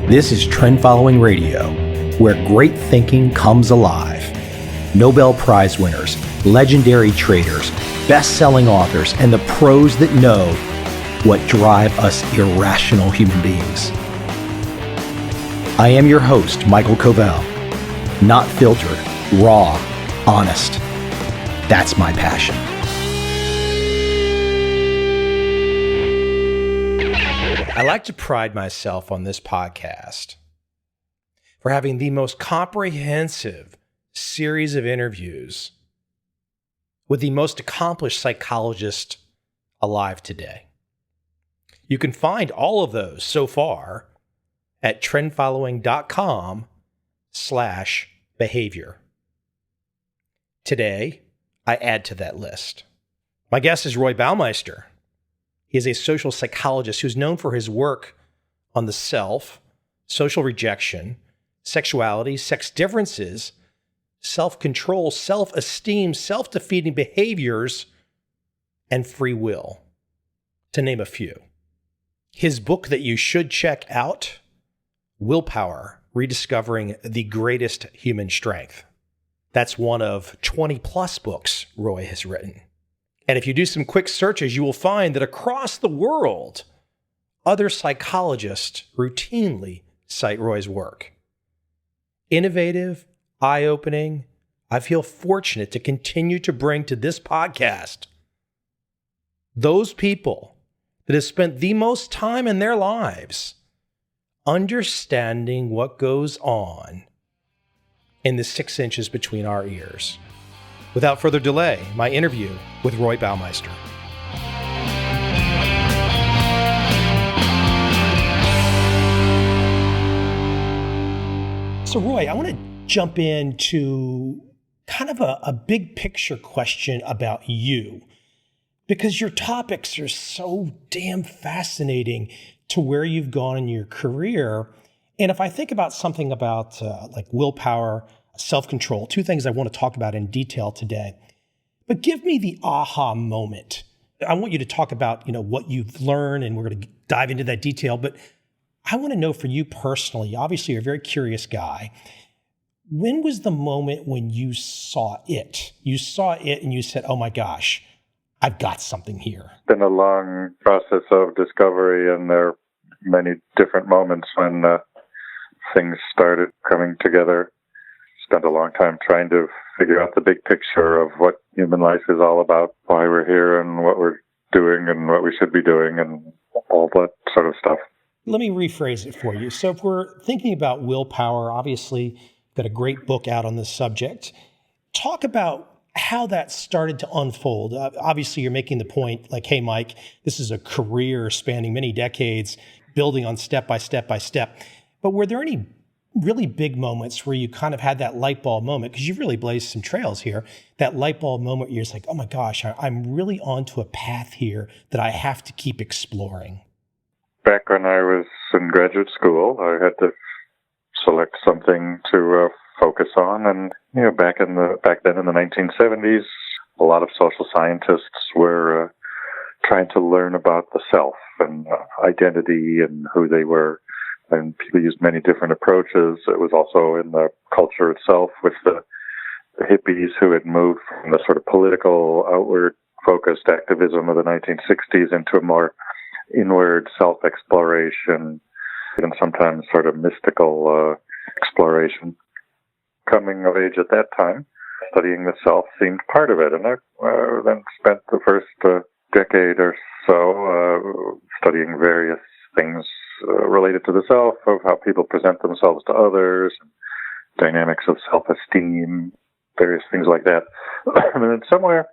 This is Trend Following Radio, where great thinking comes alive. Nobel Prize winners, legendary traders, best-selling authors, and the pros that know what drive us irrational human beings. I am your host, MICHAEL COVEL. Not filtered, raw, honest. That's my passion. I like to pride myself on this podcast for having the most comprehensive series of interviews with the most accomplished psychologist alive today. You can find all of those so far at trendfollowing.com/behavior. Today, I add to that list. My guest is Roy Baumeister. He is a social psychologist who's known for his work on the self, social rejection, sexuality, sex differences, self-control, self-esteem, self-defeating behaviors, and free will, to name a few. His book that you should check out, Willpower, Rediscovering the Greatest Human Strength. That's one of 20 plus books Roy has written. And if you do some quick searches, you will find that across the world, other psychologists routinely cite Roy's work. Innovative, eye-opening, I feel fortunate to continue to bring to this podcast those people that have spent the most time in their lives understanding what goes on in the 6 inches between our ears. Without further delay, my interview with Roy Baumeister. So Roy, I want to jump into kind of a big picture question about you, because your topics are so damn fascinating to where you've gone in your career. And if I think about something about like willpower, self-control, two things I want to talk about in detail today. But give me the aha moment. I want you to talk about, what you've learned, and we're going to dive into that detail. But I want to know for you personally, obviously you're a very curious guy. When was the moment when you saw it? You saw it and you said, oh my gosh, I've got something here. It's been a long process of discovery, and there are many different moments when things started coming together. Spent a long time trying to figure out the big picture of what human life is all about, why we're here and what we're doing and what we should be doing and all that sort of stuff. Let me rephrase it for you. So if we're thinking about willpower, obviously got a great book out on this subject. Talk about how that started to unfold. Obviously you're making the point like, hey, Mike, this is a career spanning many decades, building on step by step by step. But were there any really big moments where you kind of had that light bulb moment, because you've really blazed some trails here, that light bulb moment where you're just like, oh my gosh, I'm really onto a path here that I have to keep exploring? Back when I was in graduate school, I had to select something to focus on. And, back then in the 1970s, a lot of social scientists were trying to learn about the self and identity and who they were. And people used many different approaches. It was also in the culture itself with the hippies who had moved from the sort of political, outward-focused activism of the 1960s into a more inward self-exploration and sometimes sort of mystical exploration. Coming of age at that time, studying the self seemed part of it. And I then spent the first decade or so studying various things related to the self, of how people present themselves to others, dynamics of self-esteem, various things like that. And then somewhere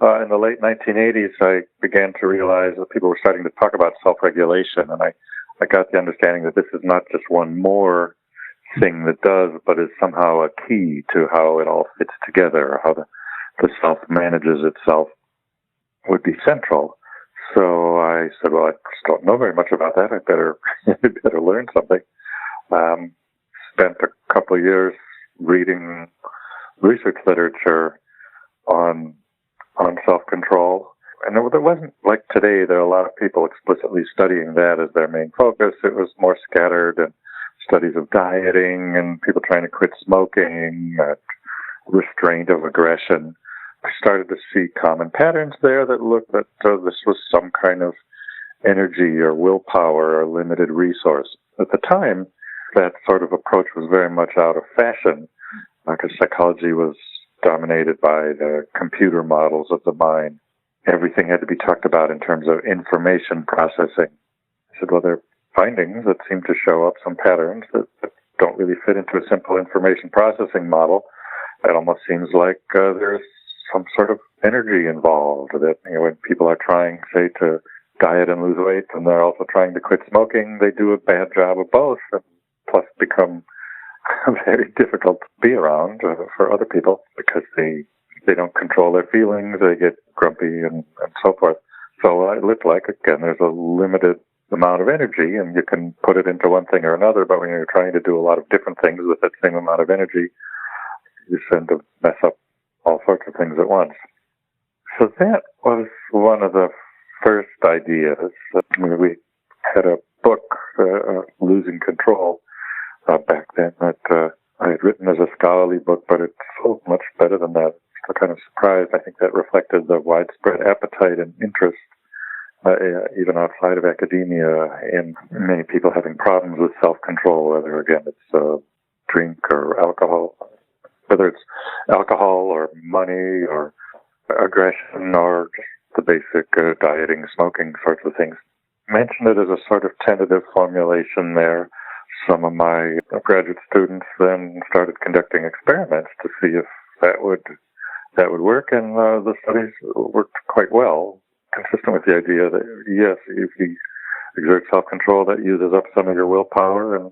in the late 1980s, I began to realize that people were starting to talk about self-regulation, and I got the understanding that this is not just one more thing that does, but is somehow a key to how it all fits together, how the self manages itself would be central. So I said, well, I just don't know very much about that. I better learn something. Spent a couple of years reading research literature on self-control. And it wasn't like today, there are a lot of people explicitly studying that as their main focus. It was more scattered and studies of dieting and people trying to quit smoking, restraint of aggression. I started to see common patterns there that looked that this was some kind of energy or willpower or limited resource. At the time, that sort of approach was very much out of fashion because psychology was dominated by the computer models of the mind. Everything had to be talked about in terms of information processing. I said, well, there are findings that seem to show up some patterns that don't really fit into a simple information processing model. It almost seems like there's some sort of energy involved that, when people are trying, say, to diet and lose weight and they're also trying to quit smoking, they do a bad job of both and plus become very difficult to be around for other people because they don't control their feelings, they get grumpy and so forth. So it looked like, again, there's a limited amount of energy and you can put it into one thing or another, but when you're trying to do a lot of different things with that same amount of energy, you tend to mess up all sorts of things at once. So that was one of the first ideas. We had a book, Losing Control, back then that I had written as a scholarly book, but it's so much better than that. I'm kind of surprised. I think that reflected the widespread appetite and interest, even outside of academia, in many people having problems with self-control, whether, again, it's drink or alcohol, whether it's alcohol or money or aggression or just the basic dieting, smoking sorts of things. I mentioned it as a sort of tentative formulation there. Some of my graduate students then started conducting experiments to see if that would work, and the studies worked quite well, consistent with the idea that, yes, if you exert self-control, that uses up some of your willpower, and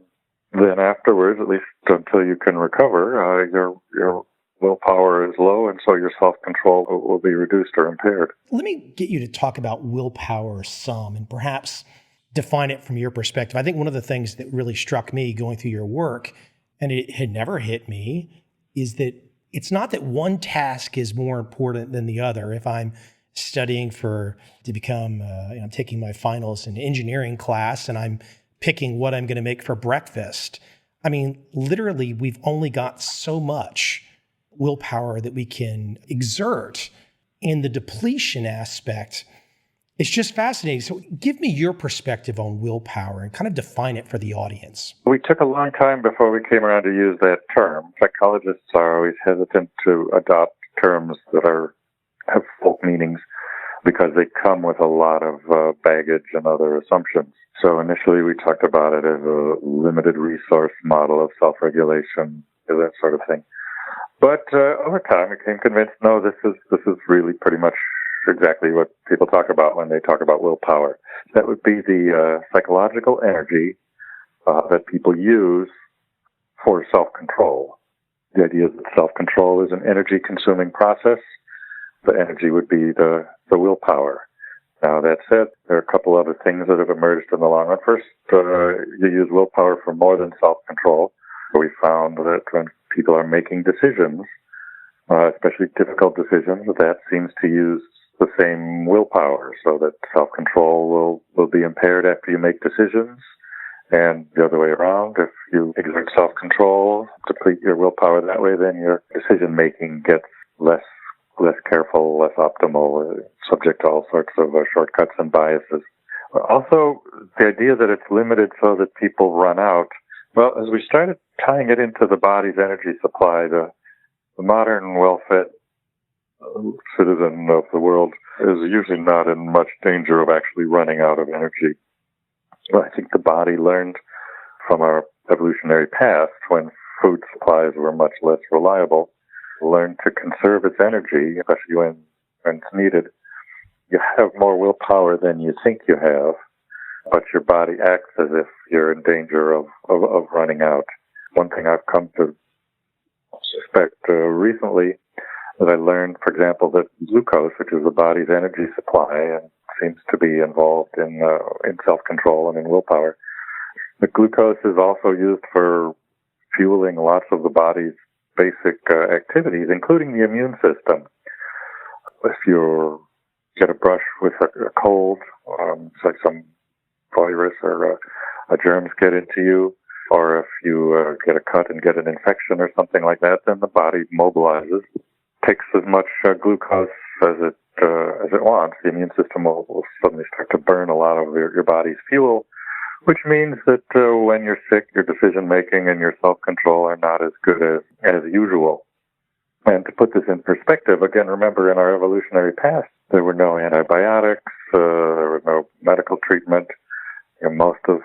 then afterwards, at least until you can recover, your willpower is low, and so your self-control will be reduced or impaired. Let me get you to talk about willpower some and perhaps define it from your perspective. I think one of the things that really struck me going through your work, and it had never hit me, is that it's not that one task is more important than the other. If I'm studying to become, I'm taking my finals in engineering class and I'm picking what I'm going to make for breakfast. I mean, literally, we've only got so much willpower that we can exert. In the depletion aspect, it's just fascinating. So give me your perspective on willpower and kind of define it for the audience. We took a long time before we came around to use that term. Psychologists are always hesitant to adopt terms that have folk meanings because they come with a lot of baggage and other assumptions. So initially we talked about it as a limited resource model of self-regulation, that sort of thing. But over time, I became convinced, no, this is really pretty much exactly what people talk about when they talk about willpower. That would be the psychological energy that people use for self-control. The idea is that self-control is an energy-consuming process. The energy would be the willpower. Now, that said, there are a couple other things that have emerged in the long run. First, you use willpower for more than self-control. We found that when people are making decisions, especially difficult decisions, that seems to use the same willpower, so that self-control will be impaired after you make decisions, and the other way around. If you exert self-control, deplete your willpower that way, then your decision-making gets less careful, less optimal, subject to all sorts of shortcuts and biases. Also, the idea that it's limited so that people run out. Well, as we started tying it into the body's energy supply, the modern well-fed citizen of the world is usually not in much danger of actually running out of energy. Well, I think the body learned from our evolutionary past, when food supplies were much less reliable, learned to conserve its energy, especially when it's needed. You have more willpower than you think you have, but your body acts as if you're in danger of running out. One thing I've come to suspect recently that I learned, for example, that glucose, which is the body's energy supply and seems to be involved in self-control and in willpower, the glucose is also used for fueling lots of the body's basic activities, including the immune system. If you get a brush with a cold, it's like some virus or a germs get into you, Or if you get a cut and get an infection or something like that, then the body mobilizes, takes as much glucose as it wants. The immune system will suddenly start to burn a lot of your body's fuel, which means that when you're sick, your decision-making and your self-control are not as good as usual. And to put this in perspective, again, remember in our evolutionary past, there were no antibiotics, there was no medical treatment. Most of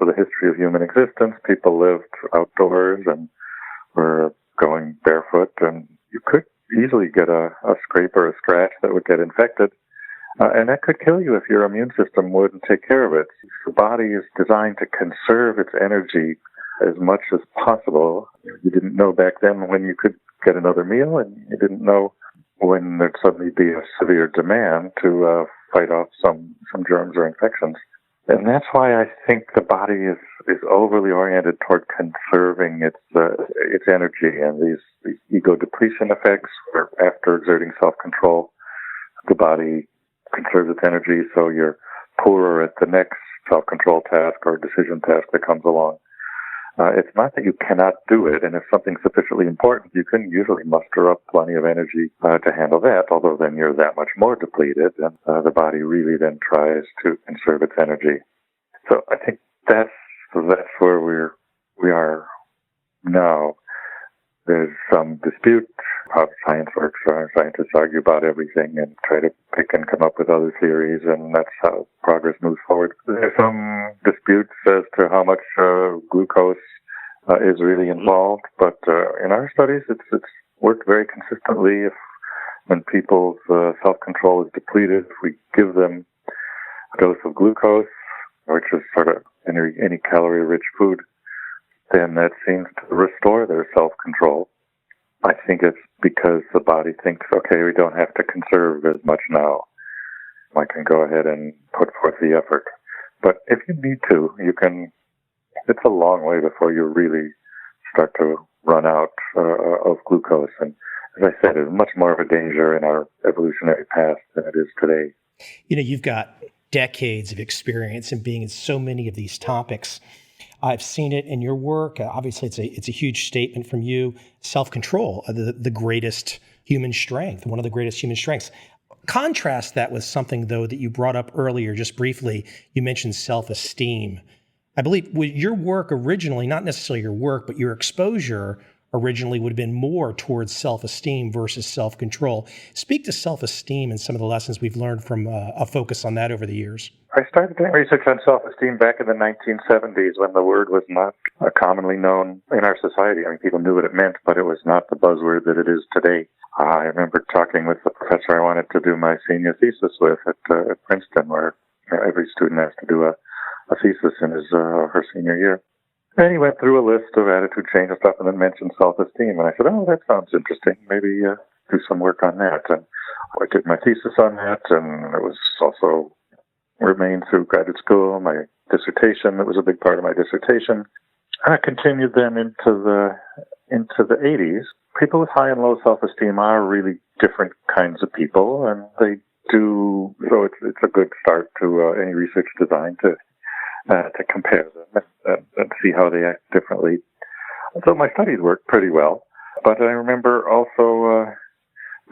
the history of human existence, people lived outdoors and were going barefoot, and you could easily get a scrape or a scratch that would get infected. And that could kill you if your immune system wouldn't take care of it. The body is designed to conserve its energy as much as possible. You didn't know back then when you could get another meal, and you didn't know when there'd suddenly be a severe demand to fight off some germs or infections. And that's why I think the body is overly oriented toward conserving its energy, and these ego depletion effects, where after exerting self-control, the body conserves its energy, so you're poorer at the next self-control task or decision task that comes along. It's not that you cannot do it, and if something's sufficiently important, you can usually muster up plenty of energy to handle that, although then you're that much more depleted, and the body really then tries to conserve its energy. So I think that's where we are now. There's some dispute how science works. Scientists argue about everything and try to pick and come up with other theories, and that's how progress moves forward. There's some disputes as to how much glucose is really involved, but in our studies, it's worked very consistently. When people's self-control is depleted, if we give them a dose of glucose, which is sort of any calorie-rich food, then that seems to restore their self-control. I think it's because the body thinks, okay, we don't have to conserve as much now. I can go ahead and put forth the effort. But if you need to, you can. It's a long way before you really start to run out of glucose. And as I said, it's much more of a danger in our evolutionary past than it is today. You've got decades of experience in being in so many of these topics. I've seen it in your work. Obviously, it's a huge statement from you. Self-control, the greatest human strength, one of the greatest human strengths. Contrast that with something, though, that you brought up earlier, just briefly. You mentioned self-esteem. I believe your work originally, not necessarily your work, but your exposure originally would have been more towards self-esteem versus self-control. Speak to self-esteem and some of the lessons we've learned from a focus on that over the years. I started doing research on self-esteem back in the 1970s when the word was not commonly known in our society. I mean, people knew what it meant, but it was not the buzzword that it is today. I remember talking with the professor I wanted to do my senior thesis with at Princeton, where every student has to do a thesis in his her senior year. And he went through a list of attitude change and stuff and then mentioned self-esteem. And I said, oh, that sounds interesting. Maybe do some work on that. And I did my thesis on that, and it was also remained through graduate school, my dissertation. It was a big part of my dissertation. I continued then into the 80s. People with high and low self-esteem are really different kinds of people, and they do, so it's a good start to any research design to compare them and see how they act differently. So my studies worked pretty well, but I remember also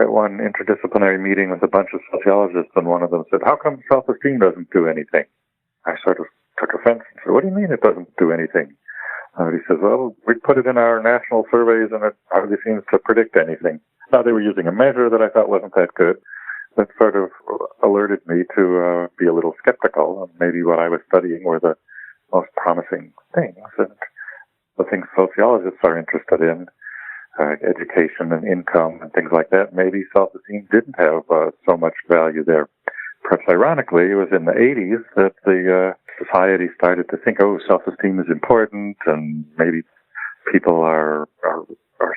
at one interdisciplinary meeting with a bunch of sociologists, and one of them said, how come self-esteem doesn't do anything? I sort of took offense and said, what do you mean it doesn't do anything? He says, well, we put it in our national surveys and it hardly seems to predict anything. Now, they were using a measure that I thought wasn't that good. That sort of alerted me to be a little skeptical, and maybe what I was studying were the most promising things, and the things sociologists are interested in, education and income and things like that. Maybe self-esteem didn't have so much value there. Perhaps ironically, it was in the 80s that the society started to think, oh, self-esteem is important, and maybe people are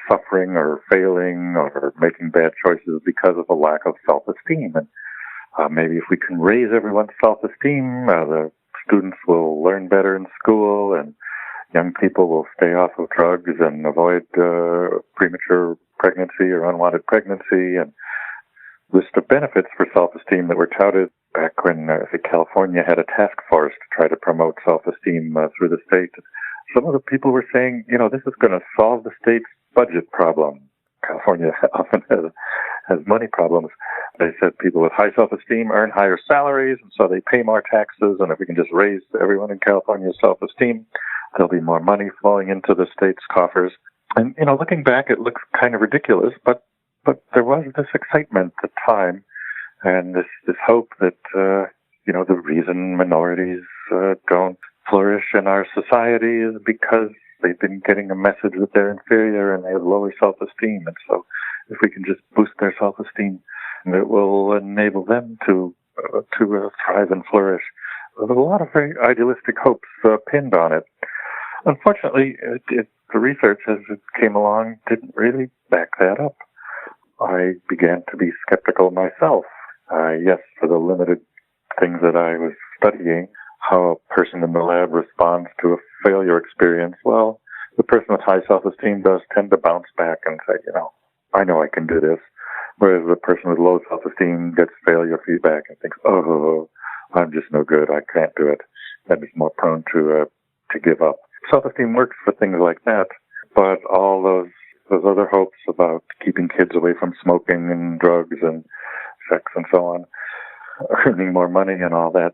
suffering or failing or making bad choices because of a lack of self-esteem. And maybe if we can raise everyone's self-esteem, the students will learn better in school, and young people will stay off of drugs and avoid premature pregnancy or unwanted pregnancy. And list of benefits for self-esteem that were touted back when California had a task force to try to promote self-esteem through the state. some of the people were saying, this is going to solve the state's budget problem. California often has money problems. They said people with high self-esteem earn higher salaries, and so they pay more taxes. And if we can just raise everyone in California's self-esteem, there'll be more money flowing into the state's coffers. And, looking back, it looks kind of ridiculous, but there was this excitement at the time and this hope that, the reason minorities don't flourish in our society is because they've been getting a message that they're inferior and they have lower self-esteem. And so if we can just boost their self-esteem, it will enable them to thrive and flourish. There's a lot of very idealistic hopes pinned on it. Unfortunately, the research as it came along didn't really back that up. I began to be skeptical myself. Yes, for the limited things that I was studying, how a person in the lab responds to a failure experience. Well, the person with high self-esteem does tend to bounce back and say, I know I can do this. Whereas the person with low self-esteem gets failure feedback and thinks, oh, I'm just no good. I can't do it. And is more prone to give up. Self-esteem works for things like that, but all those other hopes about keeping kids away from smoking and drugs and sex and so on, earning more money and all that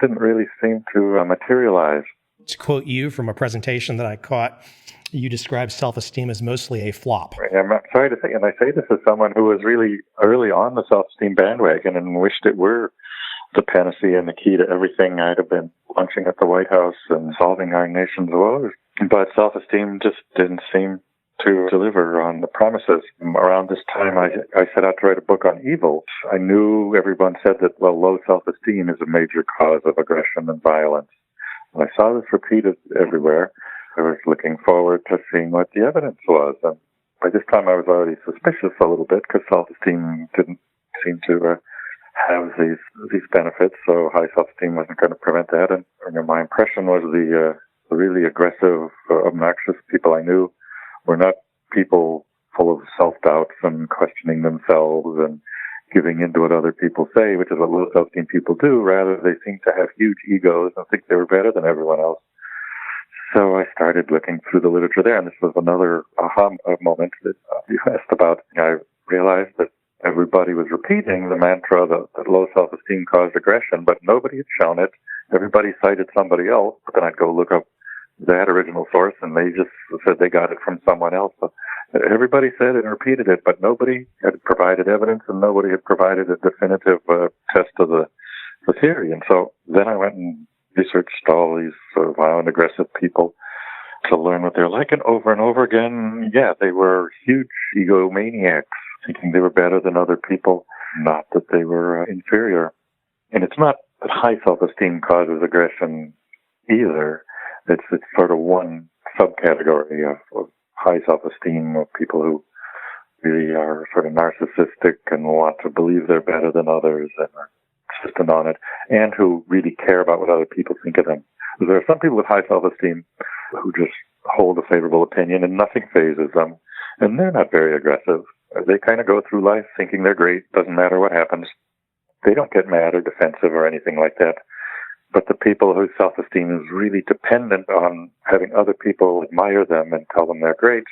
didn't really seem to materialize. To quote you from a presentation that I caught, you described self-esteem as mostly a flop. I'm sorry to say, and I say this as someone who was really early on the self-esteem bandwagon and wished it were the panacea and the key to everything. I'd have been launching at the White House and solving our nation's woes. But self-esteem just didn't seem to deliver on the promises. Around this time, I set out to write a book on evil. I knew everyone said that, low self-esteem is a major cause of aggression and violence. And I saw this repeated everywhere. I was looking forward to seeing what the evidence was. And by this time, I was already suspicious a little bit because self-esteem didn't seem to have these benefits. So high self-esteem wasn't going to prevent that. And my impression was the really aggressive, obnoxious people I knew were not people full of self-doubts and questioning themselves and giving in to what other people say, which is what low self-esteem people do. Rather, they seem to have huge egos and think they were better than everyone else. So I started looking through the literature there, and this was another aha moment that you asked about. I realized that everybody was repeating the mantra that low self-esteem caused aggression, but nobody had shown it. Everybody cited somebody else, but then I'd go look up that original source, and they just said they got it from someone else. So everybody said it and repeated it, but nobody had provided evidence, and nobody had provided a definitive test of the theory. And so then I went and researched all these violent, aggressive people to learn what they're like. And over again, they were huge egomaniacs, thinking they were better than other people, not that they were inferior. And it's not that high self-esteem causes aggression either. It's sort of one subcategory of high self-esteem of people who really are sort of narcissistic and want to believe they're better than others and are insistent on it, and who really care about what other people think of them. There are some people with high self-esteem who just hold a favorable opinion and nothing phases them, and they're not very aggressive. They kind of go through life thinking they're great, doesn't matter what happens. They don't get mad or defensive or anything like that. But the people whose self-esteem is really dependent on having other people admire them and tell them they're great,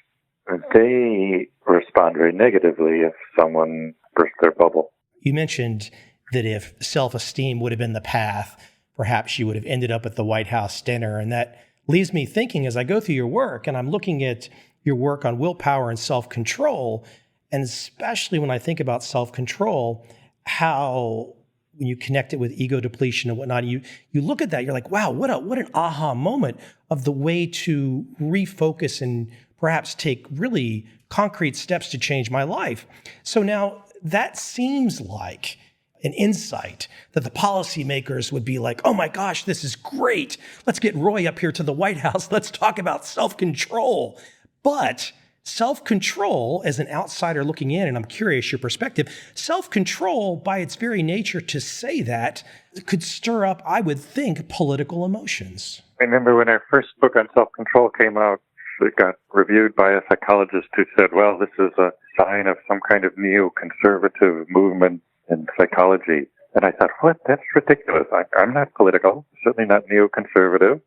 they respond very negatively if someone bursts their bubble. You mentioned that if self-esteem would have been the path, perhaps you would have ended up at the White House dinner. And that leaves me thinking as I go through your work, and I'm looking at your work on willpower and self-control, and especially when I think about self-control, how when you connect it with ego depletion and whatnot, you look at that, you're like, wow, what an aha moment of the way to refocus and perhaps take really concrete steps to change my life. So now that seems like an insight that the policymakers would be like, oh my gosh, this is great. Let's get Roy up here to the White House. Let's talk about self-control. But self-control, as an outsider looking in, and I'm curious your perspective, self-control by its very nature to say that could stir up, I would think, political emotions. I remember when our first book on self-control came out, it got reviewed by a psychologist who said, well, this is a sign of some kind of neoconservative movement in psychology. And I thought, what? That's ridiculous. I'm not political, certainly not neoconservative.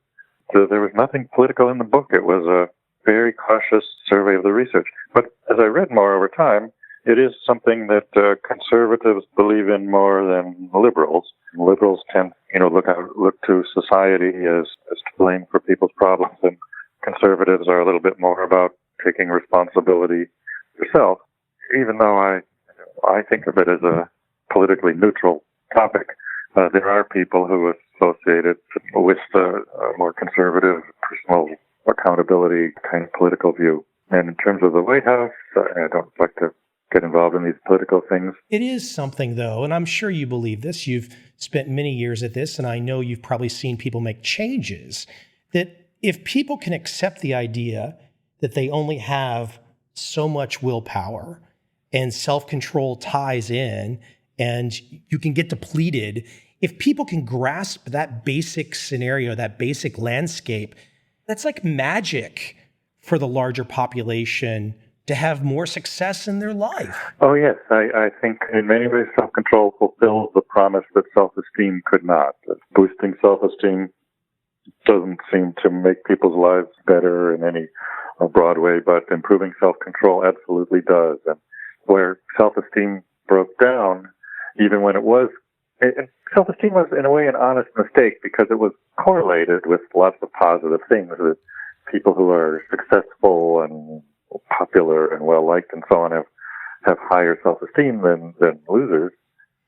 there was nothing political in the book. It was a very cautious survey of the research. But as I read more over time, it is something that conservatives believe in more than liberals. Liberals tend, look to society as to blame for people's problems, and conservatives are a little bit more about taking responsibility yourself. Even though I think of it as a politically neutral topic, there are people who associate it with the more conservative, personal accountability kind of political view. And in terms of the White House, I don't like to get involved in these political things. It is something, though, and I'm sure you believe this. You've spent many years at this, and I know you've probably seen people make changes, that if people can accept the idea that they only have so much willpower and self-control ties in and you can get depleted, if people can grasp that basic scenario, that basic landscape, that's like magic for the larger population to have more success in their life. Oh, yes. I think in many ways self-control fulfills the promise that self-esteem could not. Boosting self-esteem doesn't seem to make people's lives better in any broad way, but improving self-control absolutely does. And where self-esteem broke down, even when it was, self-esteem was in a way an honest mistake because it was correlated with lots of positive things, that people who are successful and popular and well-liked and so on have higher self-esteem than losers.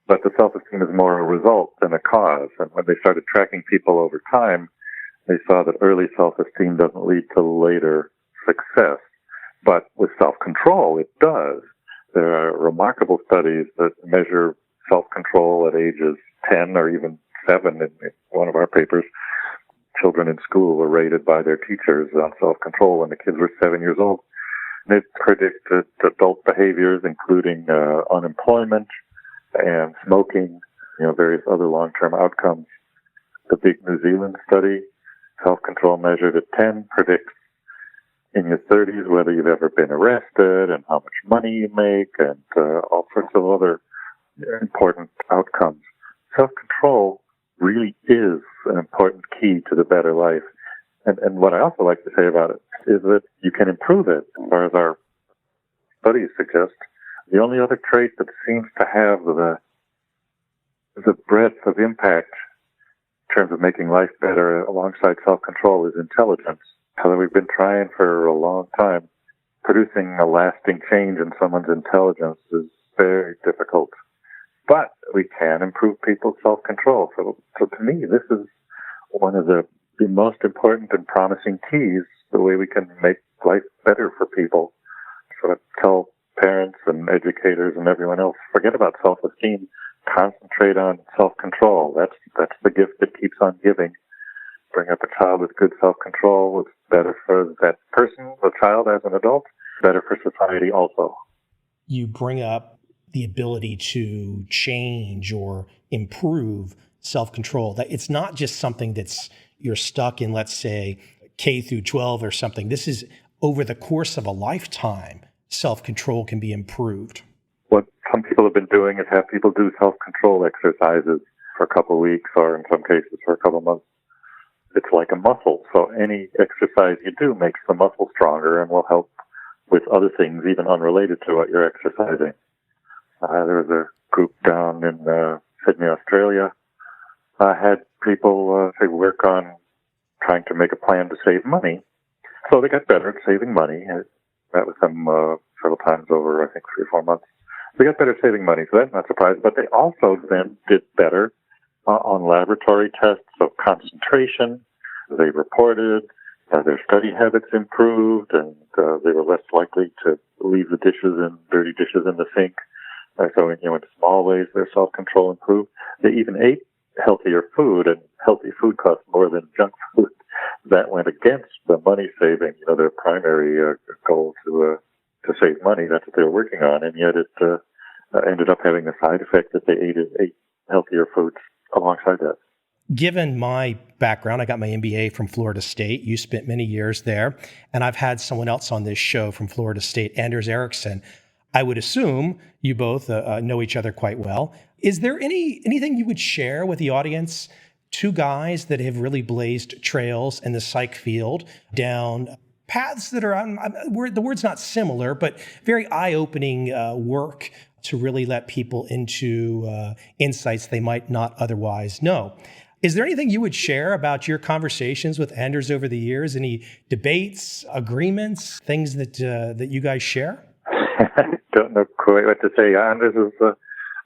But the self-esteem is more a result than a cause. And when they started tracking people over time, they saw that early self-esteem doesn't lead to later success. But with self-control, it does. There are remarkable studies that measure self-control at ages 10 or even 7. In one of our papers, children in school were rated by their teachers on self-control when the kids were 7 years old. And it predicted adult behaviors, including unemployment and smoking, various other long-term outcomes. The big New Zealand study, self-control measured at 10, predicts in your 30s whether you've ever been arrested and how much money you make and all sorts of other important outcomes. Self-control really is an important key to the better life. And what I also like to say about it is that you can improve it, as far as our studies suggest. The only other trait that seems to have the breadth of impact in terms of making life better alongside self-control is intelligence. So we've been trying for a long time. Producing a lasting change in someone's intelligence is very difficult. But we can improve people's self-control. So to me, this is one of the most important and promising keys, the way we can make life better for people. So I tell parents and educators and everyone else, forget about self-esteem, concentrate on self-control. That's the gift that keeps on giving. Bring up a child with good self-control. It's better for that person, the child as an adult, better for society also. You bring up the ability to change or improve self-control. That it's not just something that's you're stuck in, let's say, K through 12 or something. This is over the course of a lifetime, self-control can be improved. What some people have been doing is have people do self-control exercises for a couple of weeks or in some cases for a couple of months. It's like a muscle. So any exercise you do makes the muscle stronger and will help with other things, even unrelated to what you're exercising. There was a group down in Sydney, Australia, had people work on trying to make a plan to save money. So they got better at saving money. I met with them several times over, I think, 3 or 4 months. They got better at saving money, so that's not surprising. But they also then did better on laboratory tests of concentration. They reported their study habits improved, and they were less likely to leave the dirty dishes in the sink. So in small ways, their self-control improved. They even ate healthier food, and healthy food costs more than junk food. That went against the money saving, their primary goal to save money. That's what they were working on, and yet it ended up having the side effect that they ate healthier foods alongside that. Given my background, I got my MBA from Florida State. You spent many years there, and I've had someone else on this show from Florida State, Anders Ericsson. I would assume you both know each other quite well. Is there anything you would share with the audience two guys that have really blazed trails in the psych field down paths that are, the word's not similar, but very eye-opening work to really let people into insights they might not otherwise know. Is there anything you would share about your conversations with Anders over the years? Any debates, agreements, things that you guys share? I don't know quite what to say. Anders is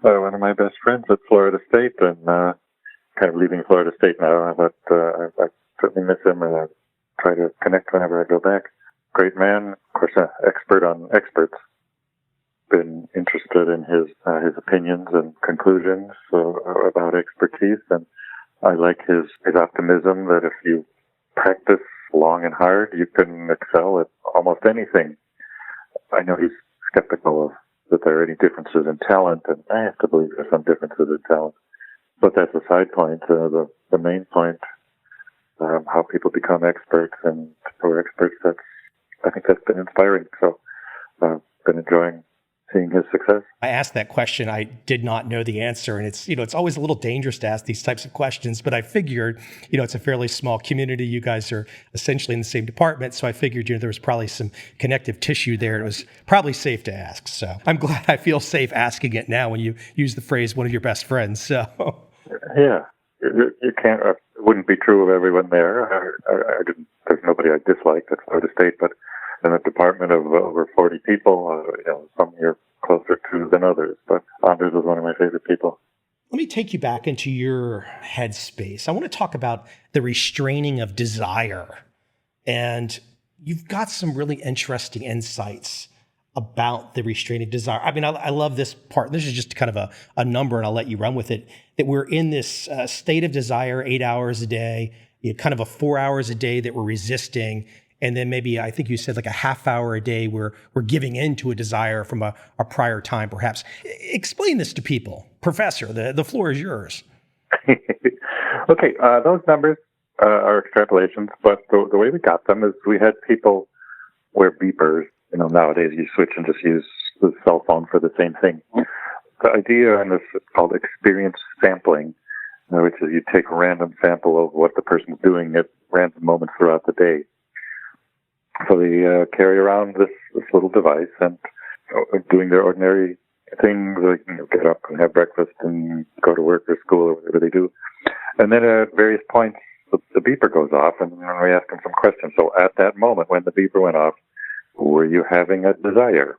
one of my best friends at Florida State, and kind of leaving Florida State now, but I certainly miss him, and I try to connect whenever I go back. Great man, of course, an expert on experts. Been interested in his opinions and conclusions about expertise, and I like his optimism that if you practice long and hard, you can excel at almost anything. I know he's skeptical of that there are any differences in talent, and I have to believe there's some differences in talent. But that's a side point. The main point, how people become experts and who are experts, I think that's been inspiring. So I've been enjoying seeing his success. I asked that question. I did not know the answer. And it's always a little dangerous to ask these types of questions, but I figured, it's a fairly small community. You guys are essentially in the same department. So I figured, there was probably some connective tissue there. It was probably safe to ask. So I'm glad I feel safe asking it now when you use the phrase, one of your best friends. So yeah, you can't, it wouldn't be true of everyone there. There's nobody I disliked at Florida State, but in a department of over 40 people, some you're closer to than others. But Anders is one of my favorite people. Let me take you back into your headspace. I want to talk about the restraining of desire. And you've got some really interesting insights about the restraining desire. I mean, I love this part. This is just kind of a number, and I'll let you run with it, that we're in this state of desire 8 hours a day, kind of a 4 hours a day that we're resisting. And then maybe, I think you said like a half hour a day we're giving in to a desire from a prior time, perhaps. Explain this to people. Professor, the floor is yours. Okay, those numbers are extrapolations, but the way we got them is we had people wear beepers. Nowadays you switch and just use the cell phone for the same thing. The idea in this is called experience sampling, which is you take a random sample of what the person's doing at random moments throughout the day. So they carry around this little device and doing their ordinary things, like get up and have breakfast and go to work or school or whatever they do. And then at various points, the beeper goes off, and we ask them some questions. So at that moment, when the beeper went off, were you having a desire?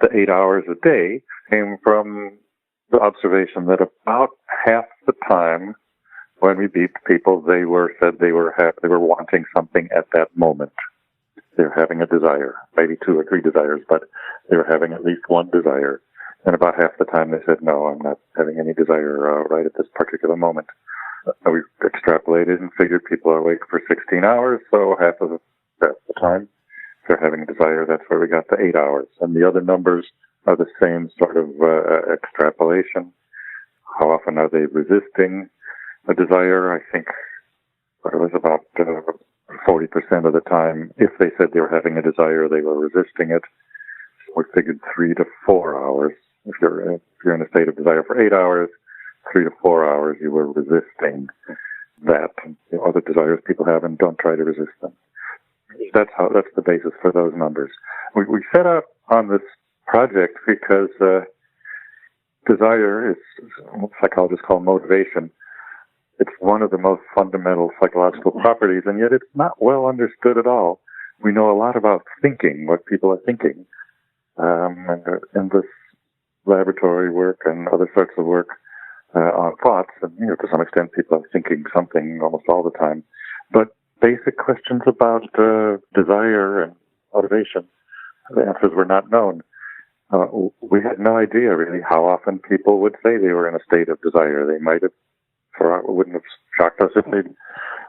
The 8 hours a day came from the observation that about half the time when we beeped people, they said they were wanting something at that moment. They were having a desire, maybe 2 or 3 desires, but they were having at least one desire. And about half the time they said, no, I'm not having any desire right at this particular moment. We extrapolated and figured people are awake for 16 hours, so half the time if they're having a desire, that's where we got the 8 hours. And the other numbers are the same sort of extrapolation. How often are they resisting a desire? I think it was about 40% of the time. If they said they were having a desire, they were resisting it. We figured 3 to 4 hours. If you're in a state of desire for 8 hours, 3 to 4 hours, you were resisting that. Other desires people have, and don't try to resist them. That's the basis for those numbers. We set out on this project because desire is what psychologists call motivation. It's one of the most fundamental psychological properties, and yet it's not well understood at all. We know a lot about thinking, what people are thinking, and in this laboratory work and other sorts of work on thoughts, and to some extent people are thinking something almost all the time. But basic questions about desire and motivation, the answers were not known. We had no idea really how often people would say they were in a state of desire. They might have, it wouldn't have shocked us if they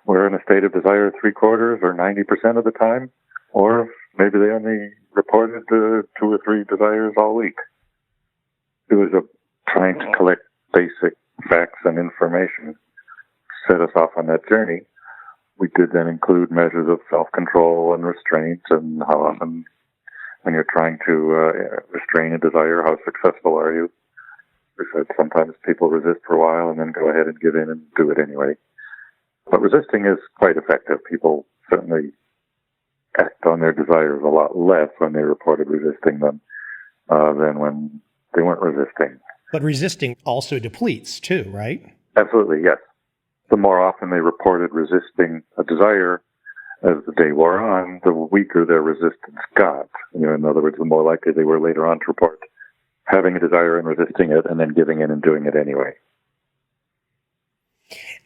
were in a state of desire 3/4 or 90% of the time, or maybe they only reported 2 or 3 desires all week. It was trying to collect basic facts and information, set us off on that journey. We did then include measures of self-control and restraint, and how often, when you're trying to restrain a desire, how successful are you? We said sometimes people resist for a while and then go ahead and give in and do it anyway. But resisting is quite effective. People certainly act on their desires a lot less when they reported resisting them than when they weren't resisting. But resisting also depletes too, right? Absolutely, yes. The more often they reported resisting a desire as the day wore on, the weaker their resistance got. In other words, the more likely they were later on to report having a desire and resisting it and then giving in and doing it anyway.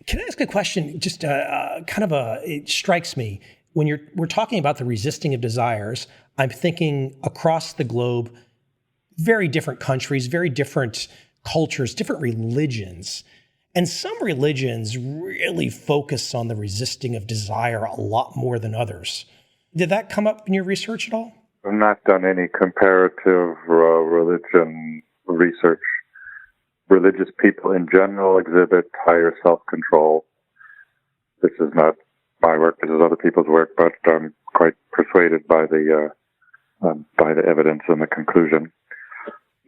Can I ask a question? Just it strikes me when we're talking about the resisting of desires. I'm thinking across the globe, very different countries, very different cultures, different religions. And some religions really focus on the resisting of desire a lot more than others. Did that come up in your research at all? I've not done any comparative religion research. Religious people in general exhibit higher self-control. This is not my work, this is other people's work, but I'm quite persuaded by the evidence and the conclusion.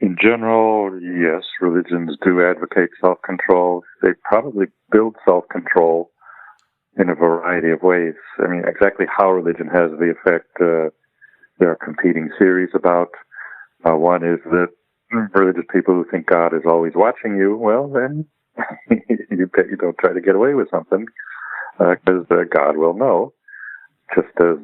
In general, yes, religions do advocate self-control. They probably build self-control in a variety of ways. I mean, exactly how religion has the effect, there are competing theories about. One is that religious people who think God is always watching you, well, then you bet you don't try to get away with something, because God will know, just as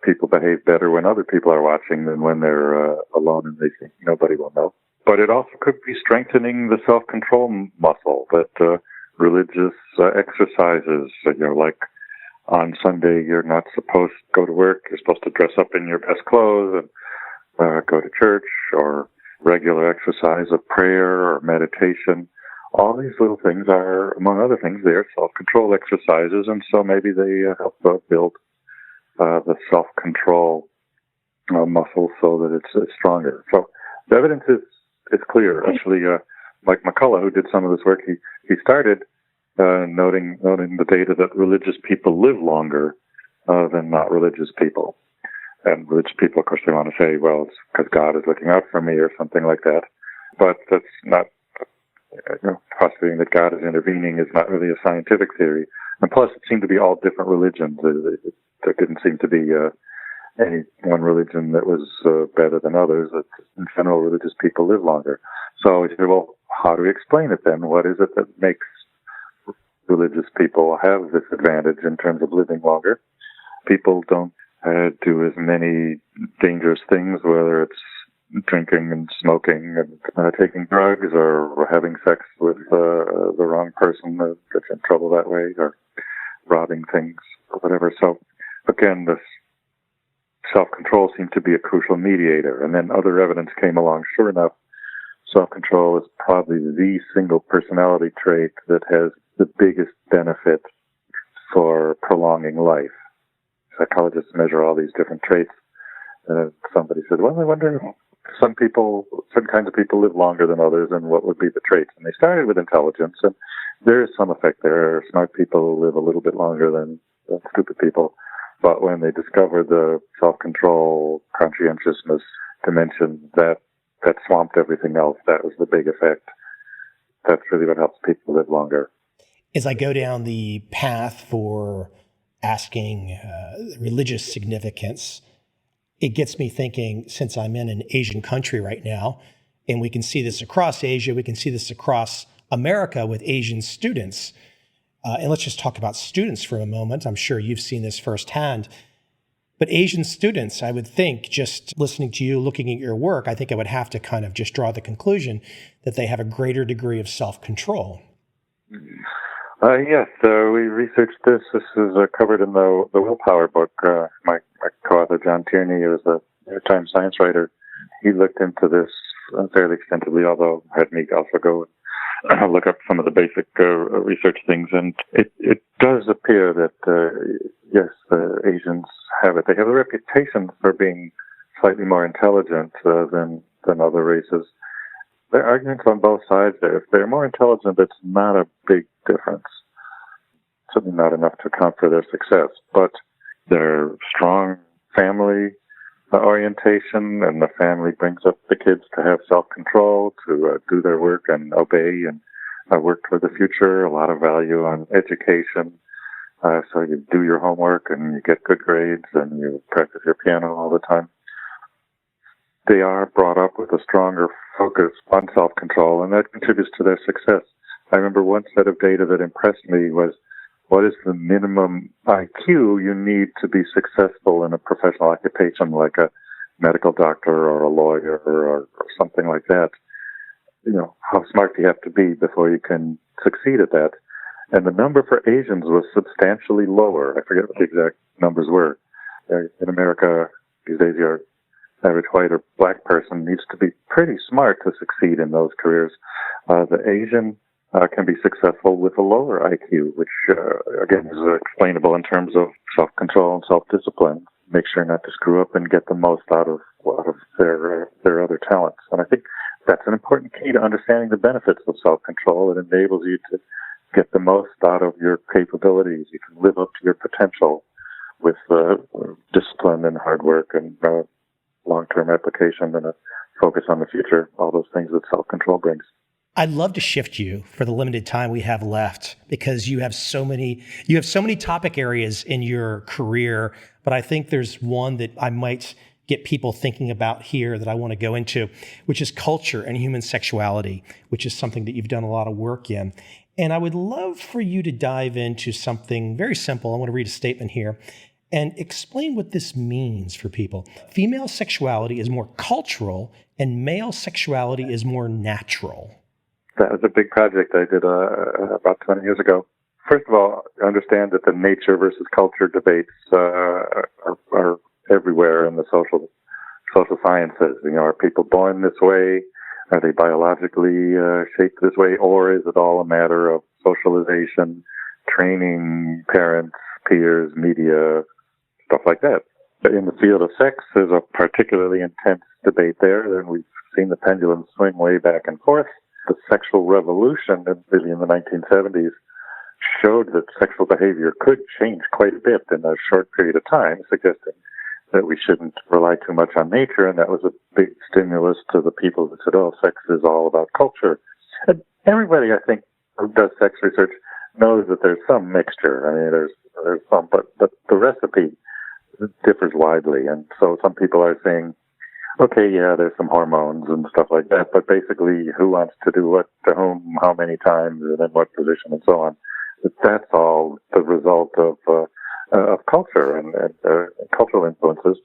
people behave better when other people are watching than when they're alone and they think nobody will know. But it also could be strengthening the self-control muscle that religious exercises, like on Sunday you're not supposed to go to work, you're supposed to dress up in your best clothes and go to church, or regular exercise of prayer or meditation. All these little things are, among other things, they are self-control exercises, and so maybe they help build the self-control muscle so that it's stronger. So the evidence is clear. Actually, Mike McCullough, who did some of this work, he started noting the data that religious people live longer than not religious people. And religious people, of course, they want to say, well, it's because God is looking out for me or something like that. But that's not, postulating that God is intervening is not really a scientific theory. And plus, it seemed to be all different religions. There didn't seem to be any one religion that was better than others. In general, religious people live longer. So we said, well, how do we explain it then? What is it that makes religious people have this advantage in terms of living longer? People don't do as many dangerous things, whether it's drinking and smoking and taking drugs or having sex with the wrong person that gets in trouble that way, or robbing things or whatever. So again, this self-control seemed to be a crucial mediator. And then other evidence came along. Sure enough, self-control is probably the single personality trait that has the biggest benefit for prolonging life. Psychologists measure all these different traits. Somebody said, well, I wonder if certain kinds of people live longer than others, and what would be the traits? And they started with intelligence, and there is some effect there. Smart people live a little bit longer than stupid people. But when they discovered the self-control, conscientiousness dimension, that swamped everything else. That was the big effect. That's really what helps people live longer. As I go down the path for asking religious significance, it gets me thinking, since I'm in an Asian country right now, and we can see this across Asia, we can see this across America with Asian students. And let's just talk about students for a moment. I'm sure you've seen this firsthand. But Asian students, I would think, just listening to you, looking at your work, I think I would have to kind of just draw the conclusion that they have a greater degree of self-control. Yes, we researched this. This is covered in the Willpower book. My co-author, John Tierney, was a New York Times science writer. He looked into this fairly extensively, although had me also go look up some of the basic research things. And it does appear that, yes, Asians have it. They have a reputation for being slightly more intelligent than other races. There are arguments on both sides there. If they're more intelligent, it's not a big difference. Certainly not enough to account for their success. But their strong family orientation, and the family brings up the kids to have self-control, to do their work and obey and work toward the future. A lot of value on education. So you do your homework and you get good grades and you practice your piano all the time. They are brought up with a stronger focus on self-control, and that contributes to their success. I remember one set of data that impressed me was, what is the minimum IQ you need to be successful in a professional occupation like a medical doctor or a lawyer or something like that? You know, how smart do you have to be before you can succeed at that? And the number for Asians was substantially lower. I forget what the exact numbers were. In America, these days, your average white or black person needs to be pretty smart to succeed in those careers. The Asian can be successful with a lower IQ, which, again, is explainable in terms of self-control and self-discipline. Make sure not to screw up and get the most out of their other talents. And I think that's an important key to understanding the benefits of self-control. It enables you to get the most out of your capabilities. You can live up to your potential with discipline and hard work and long-term application and a focus on the future, all those things that self-control brings. I'd love to shift you for the limited time we have left, because you have so many topic areas in your career, but I think there's one that I might get people thinking about here that I want to go into, which is culture and human sexuality, which is something that you've done a lot of work in. And I would love for you to dive into something very simple. I want to read a statement here and explain what this means for people. Female sexuality is more cultural and male sexuality is more natural. That was a big project I did about 20 years ago. First of all, understand that the nature versus culture debates are everywhere in the social sciences. You know, are people born this way? Are they biologically shaped this way? Or is it all a matter of socialization, training, parents, peers, media, stuff like that? But in the field of sex, there's a particularly intense debate there, and we've seen the pendulum swing way back and forth. The sexual revolution, really in the 1970s, showed that sexual behavior could change quite a bit in a short period of time, suggesting that we shouldn't rely too much on nature, and that was a big stimulus to the people who said, oh, sex is all about culture. And everybody, I think, who does sex research knows that there's some mixture. I mean, there's some, but the recipe differs widely, and so some people are saying, okay, yeah, there's some hormones and stuff like that, but basically who wants to do what to whom, how many times, and in what position, and so on. That's all the result of culture and cultural influences.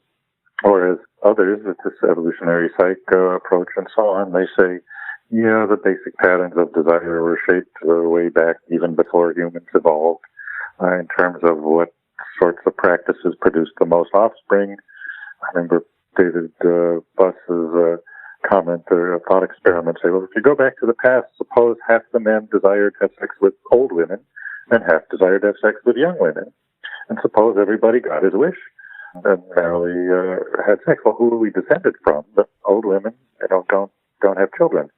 Whereas others, with this evolutionary psych approach and so on, they say, yeah, the basic patterns of desire were shaped way back even before humans evolved in terms of what sorts of practices produced the most offspring. I remember David Buss's comment or a thought experiment say, well, if you go back to the past, suppose half the men desired to have sex with old women and half desired to have sex with young women. And suppose everybody got his wish and merrily had sex. Well, who are we descended from? The old women, don't have children.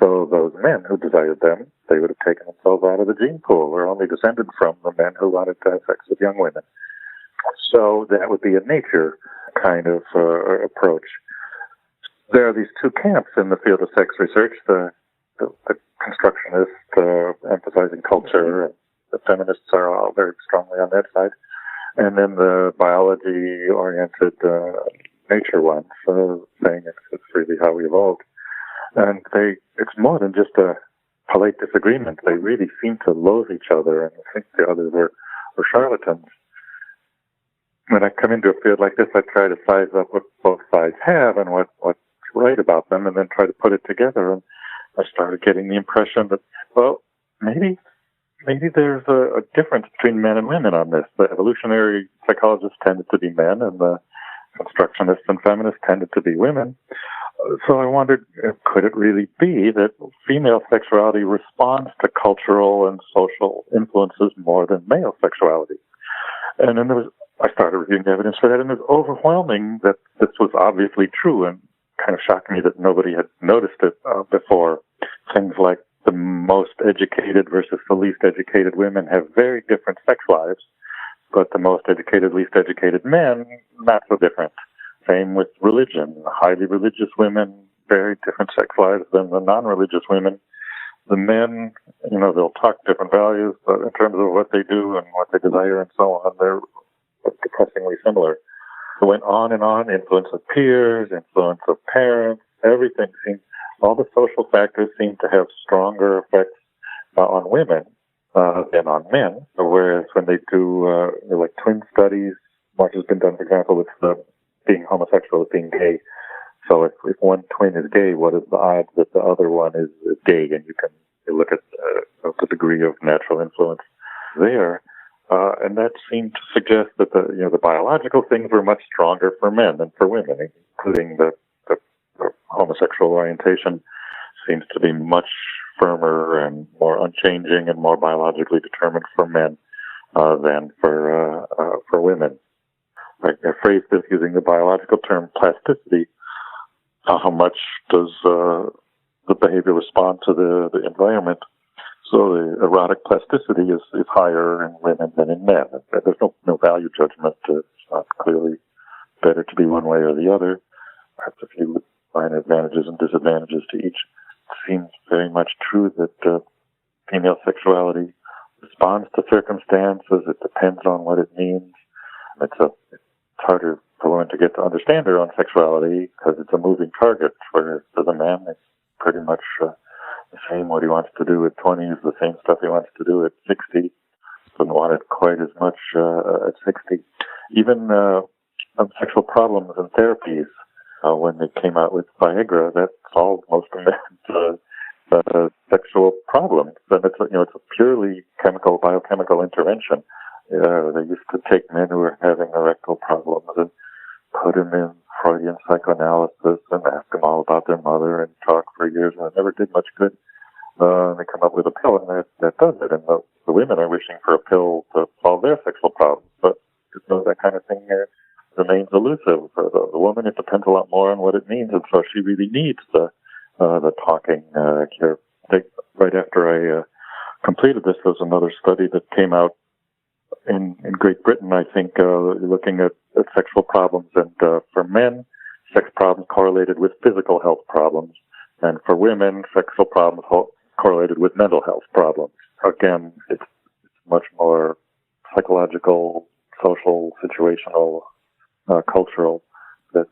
So those men who desired them, they would have taken themselves out of the gene pool. We're only descended from the men who wanted to have sex with young women. So that would be a nature kind of approach. There are these two camps in the field of sex research, the constructionist emphasizing culture, and the feminists are all very strongly on that side, and then the biology-oriented nature ones saying it's really how we evolved. And it's more than just a polite disagreement. They really seem to loathe each other and think the others are charlatans. When I come into a field like this, I try to size up what both sides have and what's right about them, and then try to put it together. And I started getting the impression that, well, maybe there's a difference between men and women on this. The evolutionary psychologists tended to be men, and the constructionists and feminists tended to be women. So I wondered, could it really be that female sexuality responds to cultural and social influences more than male sexuality? And then I started reviewing the evidence for that, and it was overwhelming that this was obviously true, and kind of shocked me that nobody had noticed it before. Things like the most educated versus the least educated women have very different sex lives, but the most educated, least educated men, not so different. Same with religion. Highly religious women, very different sex lives than the non-religious women. The men, they'll talk different values, but in terms of what they do and what they desire and so on, they're depressingly similar. It went on and on, influence of peers, influence of parents, everything seemed, all the social factors seem to have stronger effects on women than on men. Whereas when they do like twin studies, much has been done, for example, with being homosexual, with being gay. So if one twin is gay, what is the odds that the other one is gay? And you can look at the degree of natural influence there. And that seemed to suggest that the biological things were much stronger for men than for women, including the homosexual orientation seems to be much firmer and more unchanging and more biologically determined for men than for women. I phrased this using the biological term plasticity. How much does the behavior respond to the environment? So the erotic plasticity is higher in women than in men. There's no value judgment. It's not clearly better to be one way or the other. Perhaps a few fine advantages and disadvantages to each. It seems very much true that female sexuality responds to circumstances. It depends on what it means. It's harder for women to get to understand their own sexuality because it's a moving target, whereas for the man, it's pretty much the same. What he wants to do at 20 is the same stuff he wants to do at 60. Doesn't want it quite as much at 60. Even sexual problems and therapies, when they came out with Viagra, that solved most of men's sexual problems. And it's a purely biochemical intervention. They used to take men who were having erectile problems and put them in Freudian psychoanalysis and ask them all about their mother and talk for years, and it never did much good. They come up with a pill, and that does it. And the women are wishing for a pill to solve their sexual problems, but that kind of thing remains elusive. For the woman, it depends a lot more on what it means, and so she really needs the talking care. Right after I completed this, there was another study that came out in Great Britain, I think, looking at sexual problems. And for men, sex problems correlated with physical health problems. And for women, sexual problems correlated with mental health problems. Again, it's much more psychological, social, situational, cultural that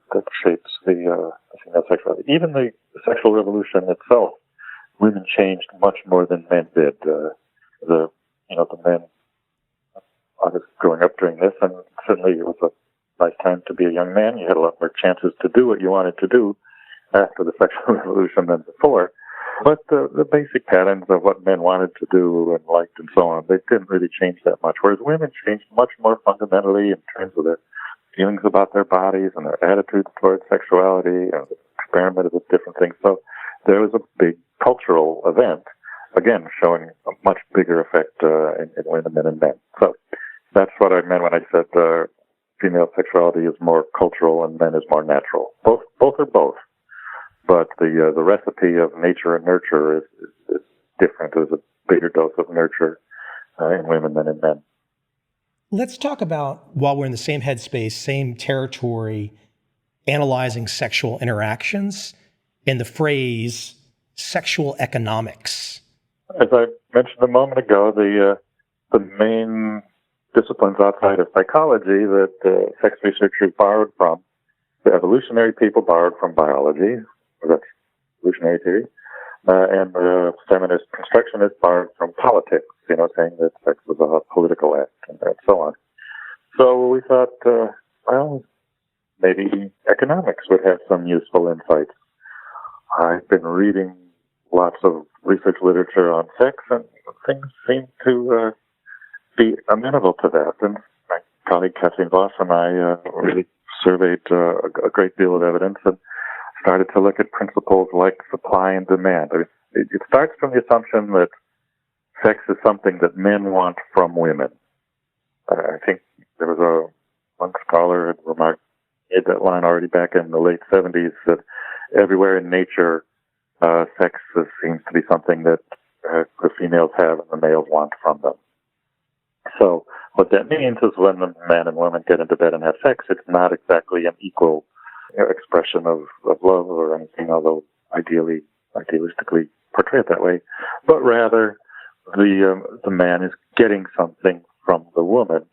shapes the female sexuality. Even the sexual revolution itself, women changed much more than men did. The men, I was growing up during this, and certainly it was a nice time to be a young man. You had a lot more chances to do what you wanted to do after the sexual revolution than before. But the basic patterns of what men wanted to do and liked and so on, they didn't really change that much, whereas women changed much more fundamentally in terms of their feelings about their bodies and their attitudes towards sexuality, and experimented with different things. So there was a big cultural event, again, showing a much bigger effect in women than in men. So that's what I meant when I said female sexuality is more cultural and men is more natural. Both are both. But the recipe of nature and nurture is different. There's a bigger dose of nurture in women than in men. Let's talk about, while we're in the same headspace, same territory, analyzing sexual interactions and the phrase sexual economics. As I mentioned a moment ago, the main disciplines outside of psychology that sex researchers borrowed from, the evolutionary people borrowed from biology, that's evolutionary theory, and the feminist constructionists borrowed from politics, saying that sex was a political act and so on. So we thought, maybe economics would have some useful insights. I've been reading lots of research literature on sex, and things seem to be amenable to that. And my colleague Kathleen Voss and I really surveyed a great deal of evidence and started to look at principles like supply and demand. I mean, it starts from the assumption that sex is something that men want from women. I think there was one scholar had remarked, made that line already back in the late 70s, that everywhere in nature, sex seems to be something that the females have and the males want from them. So what that means is when the man and woman get into bed and have sex, it's not exactly an equal expression of love or anything, although idealistically portray it that way, but rather the man is getting something from the woman.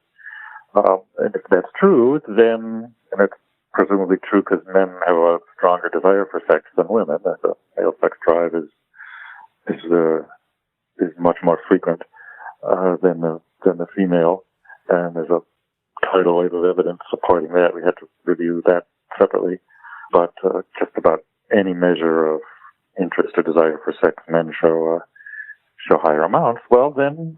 And if that's true, then, and it's presumably true because men have a stronger desire for sex than women. The male sex drive is much more frequent than the female, and there's a tidal wave of evidence supporting that. We had to review that separately, but just about any measure of interest or desire for sex, men show higher amounts. Well, then,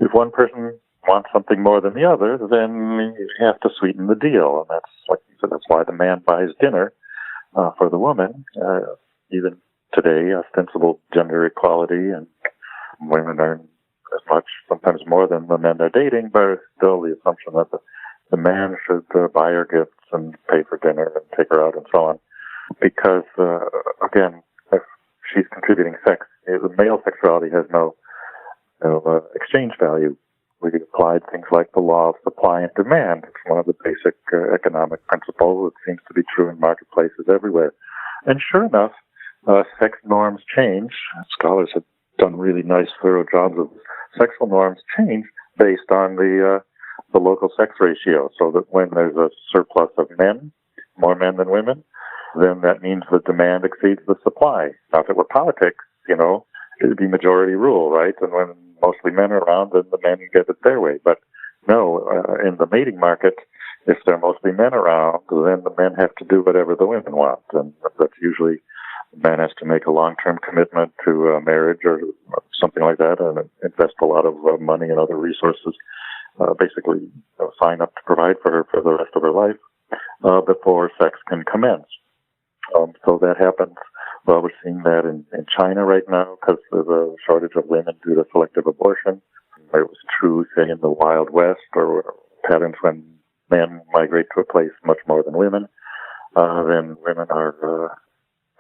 if one person wants something more than the other, then you have to sweeten the deal, and that's like you said. That's why the man buys dinner for the woman. Even today, ostensible gender equality, and women earn as much, sometimes more than the men they're dating, but it's still the assumption that the man should buy her gifts and pay for dinner and take her out and so on. Because, again, if she's contributing sex, the male sexuality has no exchange value. We applied things like the law of supply and demand. It's one of the basic economic principles. It seems to be true in marketplaces everywhere. And sure enough, sex norms change. Scholars have done really nice, thorough jobs of sexual norms change based on the local sex ratio. So that when there's a surplus of men, more men than women, then that means the demand exceeds the supply. Now, if it were politics, it would be majority rule, right? And when mostly men are around, then the men get it their way. But no, in the mating market, if there are mostly men around, then the men have to do whatever the women want. And that's usually the man has to make a long-term commitment to marriage or something like that and invest a lot of money and other resources, basically sign up to provide for her for the rest of her life before sex can commence. So that happens. Well, we're seeing that in China right now because there's a shortage of women due to selective abortion. It was true, say, in the Wild West, or patterns when men migrate to a place much more than women. Then women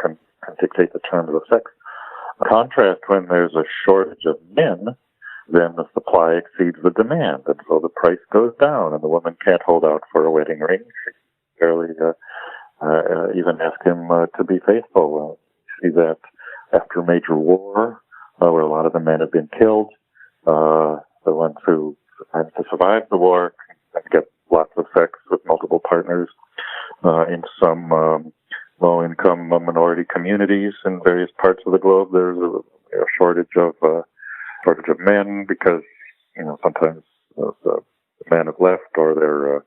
can dictate the terms of sex. In contrast, when there's a shortage of men, then the supply exceeds the demand, and so the price goes down, and the woman can't hold out for a wedding ring. She barely even ask him to be faithful. You see that after a major war, where a lot of the men have been killed, the ones who have to survive the war and get lots of sex with multiple partners. In some low-income minority communities in various parts of the globe, there's a shortage of men because sometimes the men have left, or they're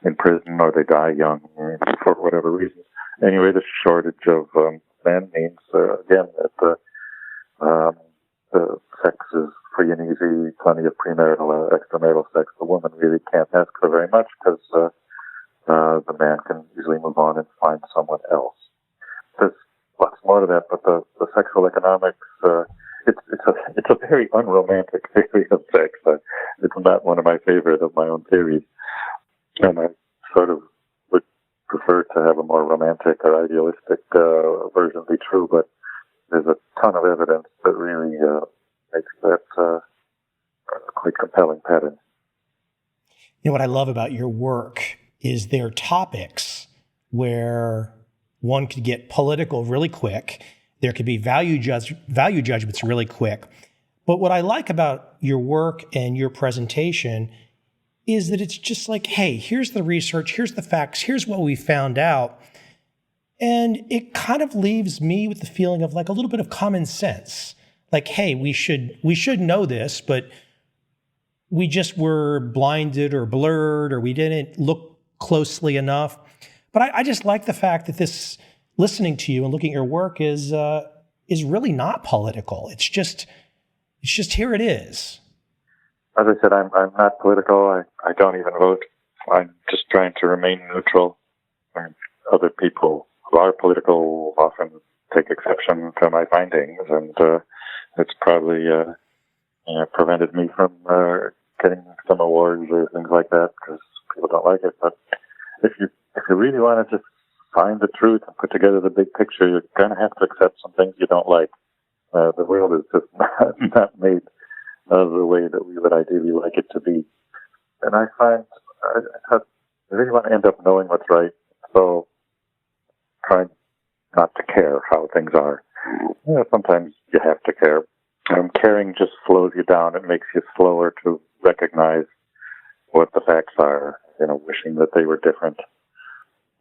in prison, or they die young for whatever reason. Anyway, the shortage of men means again that the sex is free and easy, plenty of premarital, extramarital sex. The woman really can't ask for very much because the man can easily move on and find someone else. There's lots more to that, but the sexual economics, it's a very unromantic theory of sex. It's not one of my favorite of my own theories, and I sort of would prefer to have a more romantic or idealistic version be true. But there's a ton of evidence that really makes that a quite compelling pattern. What I love about your work is there are topics where one could get political really quick. There could be value judgments really quick. But what I like about your work and your presentation is that it's just like, hey, here's the research, here's the facts, here's what we found out. And it kind of leaves me with the feeling of like a little bit of common sense. Like, hey, we should know this, but we just were blinded or blurred, or we didn't look closely enough. But I just like the fact that this, listening to you and looking at your work is really not political. It's just here it is. As I said, I'm not political. I don't even vote. I'm just trying to remain neutral. Other people who are political often take exception to my findings, and it's probably prevented me from getting some awards or things like that because people don't like it. But if you really want to just find the truth and put together the big picture, you're going to have to accept some things you don't like. The world is just not made the way that we would ideally like it to be. And I find I really want to end up knowing what's right. So not to care how things are. Sometimes you have to care. Caring just slows you down. It makes you slower to recognize what the facts are, wishing that they were different.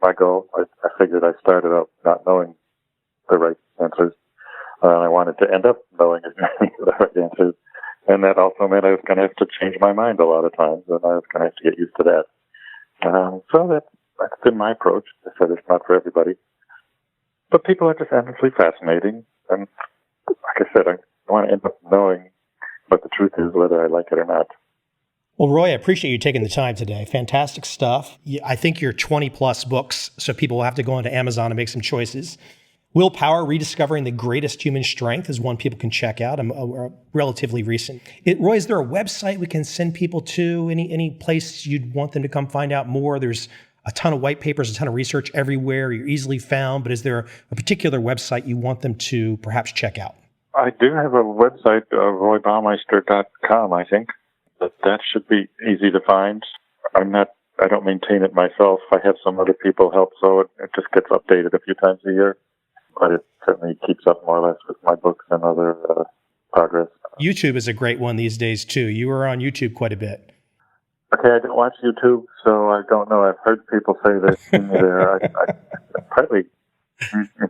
My goal, I figured I started out not knowing the right answers. I wanted to end up knowing the right answers. And that also meant I was going to have to change my mind a lot of times, and I was going to have to get used to that. So that's been my approach. I said it's not for everybody. But people are just endlessly fascinating. And like I said, I want to end up knowing what the truth is, whether I like it or not. Well, Roy, I appreciate you taking the time today. Fantastic stuff. I think you're 20 plus books, so people will have to go onto Amazon and make some choices. Willpower, Rediscovering the Greatest Human Strength is one people can check out. Relatively recent. Roy, is there a website we can send people to? Any place you'd want them to come find out more? There's a ton of white papers, a ton of research everywhere. You're easily found, but is there a particular website you want them to perhaps check out? I do have a website, roybaumeister.com, I think. But that should be easy to find. I don't maintain it myself. I have some other people help, so it just gets updated a few times a year. But it certainly keeps up more or less with my books and other progress. YouTube is a great one these days, too. You are on YouTube quite a bit. Okay, I don't watch YouTube, so I don't know. I've heard people say they've seen me there. Partly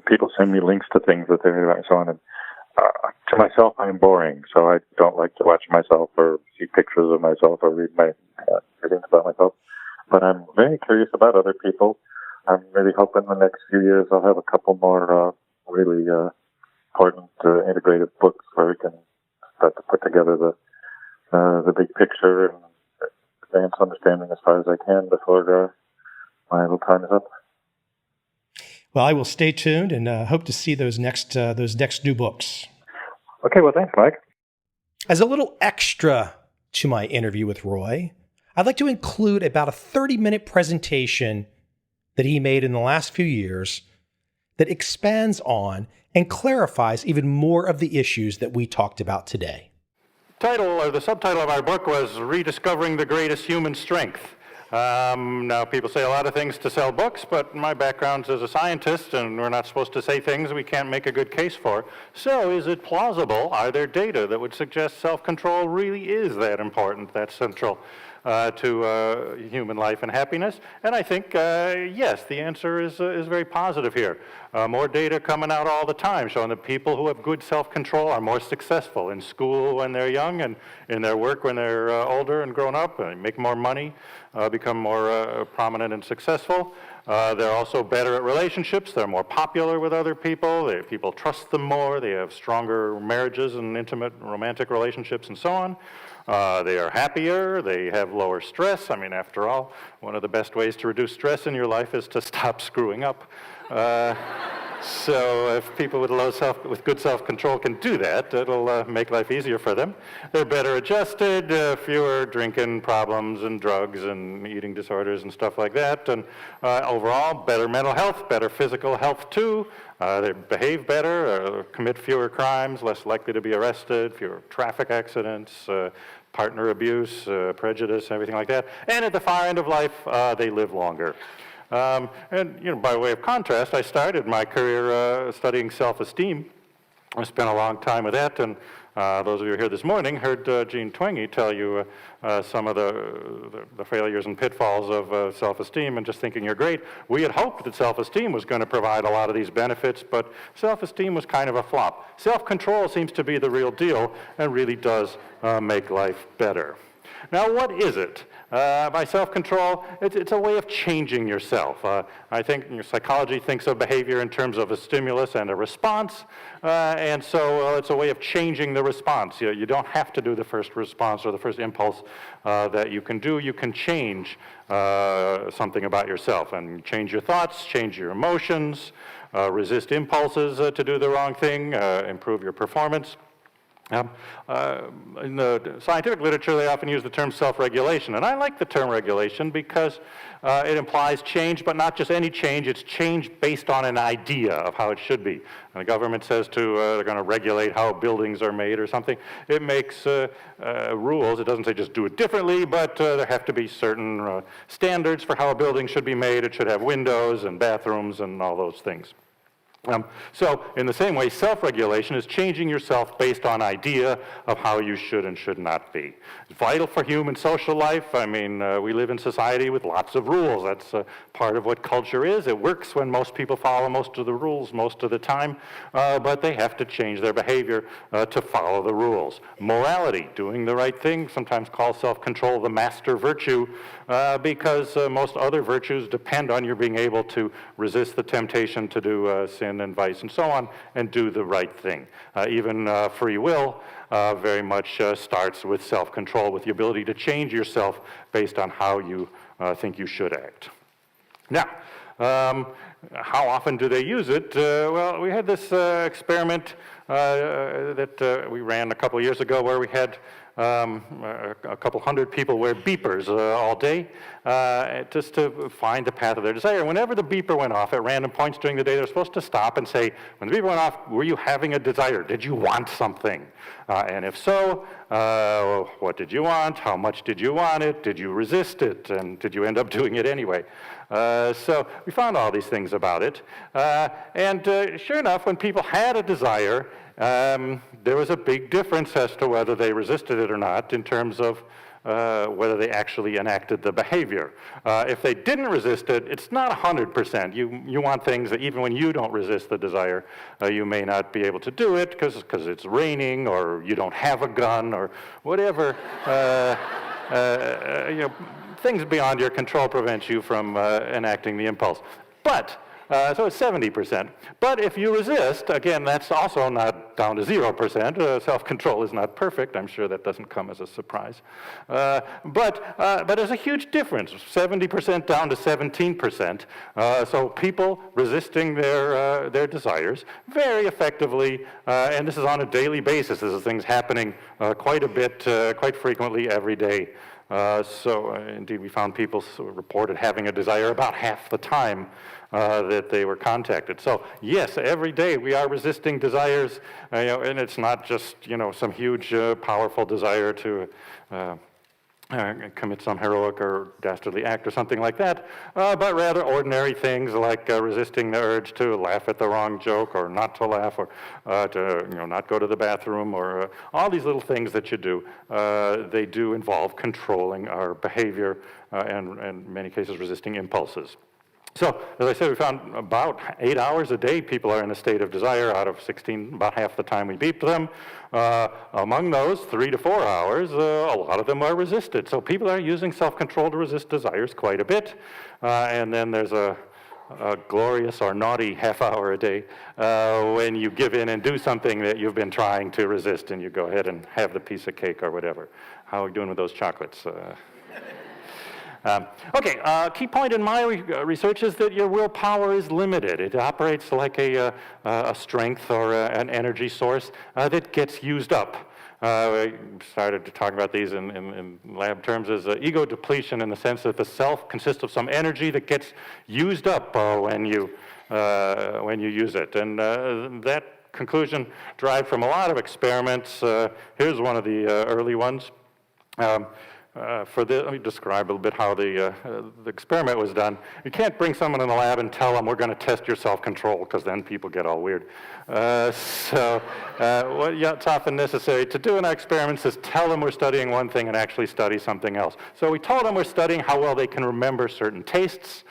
people send me links to things that they're and so on. And to myself, I'm boring, so I don't like to watch myself or see pictures of myself or read my readings about myself. But I'm very curious about other people. I'm really hoping in the next few years I'll have a couple more really important integrated books where we can start to put together the big picture and advance understanding as far as I can before my little time is up. Well, I will stay tuned and hope to see those next new books. Okay, well, thanks, Mike. As a little extra to my interview with Roy, I'd like to include about a 30-minute presentation that he made in the last few years that expands on and clarifies even more of the issues that we talked about today. The subtitle of our book was Rediscovering the Greatest Human Strength. Now, people say a lot of things to sell books, but my background's as a scientist, and we're not supposed to say things we can't make a good case for. So is it plausible? Are there data that would suggest self-control really is that important, that central to human life and happiness? And I think, yes, the answer is very positive here. More data coming out all the time showing that people who have good self-control are more successful in school when they're young and in their work when they're older and grown up, and make more money, become more prominent and successful. They're also better at relationships. They're more popular with other people. People trust them more. They have stronger marriages and intimate romantic relationships and so on. They are happier. They have lower stress. I mean, after all, one of the best ways to reduce stress in your life is to stop screwing up. So if people with good self-control can do that, it'll make life easier for them. They're better adjusted, fewer drinking problems and drugs and eating disorders and stuff like that. And overall, better mental health, better physical health too. They behave better, commit fewer crimes, less likely to be arrested, fewer traffic accidents, partner abuse, prejudice, everything like that. And at the far end of life, they live longer. And by way of contrast, I started my career studying self-esteem. I spent a long time with that, and those of you here this morning heard Gene Twenge tell you some of the failures and pitfalls of self-esteem and just thinking you're great. We had hoped that self-esteem was going to provide a lot of these benefits, but self-esteem was kind of a flop. Self-control seems to be the real deal and really does make life better. Now, what is it? By self-control, it's a way of changing yourself. I think psychology thinks of behavior in terms of a stimulus and a response, and so it's a way of changing the response. You don't have to do the first response or the first impulse that you can do. You can change something about yourself and change your thoughts, change your emotions, resist impulses to do the wrong thing, improve your performance. In the scientific literature, they often use the term self-regulation, and I like the term regulation because it implies change, but not just any change. It's change based on an idea of how it should be. And the government says they're going to regulate how buildings are made or something. It makes rules. It doesn't say just do it differently, but there have to be certain standards for how a building should be made. It should have windows and bathrooms and all those things. So in the same way, self-regulation is changing yourself based on idea of how you should and should not be. It's vital for human social life. I mean, we live in society with lots of rules. That's part of what culture is. It works when most people follow most of the rules most of the time, but they have to change their behavior to follow the rules. Morality, doing the right thing, sometimes called self-control the master virtue, because most other virtues depend on your being able to resist the temptation to do sin and vice and so on, and do the right thing. Even free will very much starts with self-control, with the ability to change yourself based on how you think you should act. Now, how often do they use it? Well, we had this experiment that we ran a couple of years ago where we had a couple hundred people wear beepers all day just to find the path of their desire. Whenever the beeper went off at random points during the day, they're supposed to stop and say, when the beeper went off, were you having a desire? Did you want something? And if so, what did you want? How much did you want it? Did you resist it? And did you end up doing it anyway? So we found all these things about it. And sure enough, when people had a desire, there was a big difference as to whether they resisted it or not in terms of whether they actually enacted the behavior. If they didn't resist it, it's not 100%. You want things that even when you don't resist the desire, you may not be able to do it because it's raining or you don't have a gun or whatever. Things beyond your control prevent you from enacting the impulse. But so it's 70%. But if you resist, again, that's also not down to 0%. Self-control is not perfect. I'm sure that doesn't come as a surprise. But there's a huge difference, 70% down to 17%. So people resisting their desires very effectively, and this is on a daily basis. This is things happening quite a bit, quite frequently every day. Indeed, we found people reported having a desire about half the time that they were contacted. So yes, every day we are resisting desires, and it's not just some huge, powerful desire to commit some heroic or dastardly act or something like that, but rather ordinary things like resisting the urge to laugh at the wrong joke, or not to laugh, or to not go to the bathroom, or all these little things that you do. They do involve controlling our behavior and in many cases resisting impulses. So, as I said, we found about 8 hours a day people are in a state of desire out of 16, about half the time we beeped them. Among those, 3 to 4 hours, a lot of them are resisted. So people are using self-control to resist desires quite a bit. And then there's a glorious or naughty half hour a day when you give in and do something that you've been trying to resist, and you go ahead and have the piece of cake or whatever. How are we doing with those chocolates? Key point in my research is that your willpower is limited. It operates like a strength or an energy source that gets used up. We started to talk about these in lab terms as ego depletion, in the sense that the self consists of some energy that gets used up when you use it. And that conclusion derived from a lot of experiments. Here's one of the early ones. Let me describe a little bit how the experiment was done. You can't bring someone in the lab and tell them we're going to test your self-control, because then people get all weird. What's often necessary to do in our experiments is tell them we're studying one thing and actually study something else. So we told them we're studying how well they can remember certain tastes.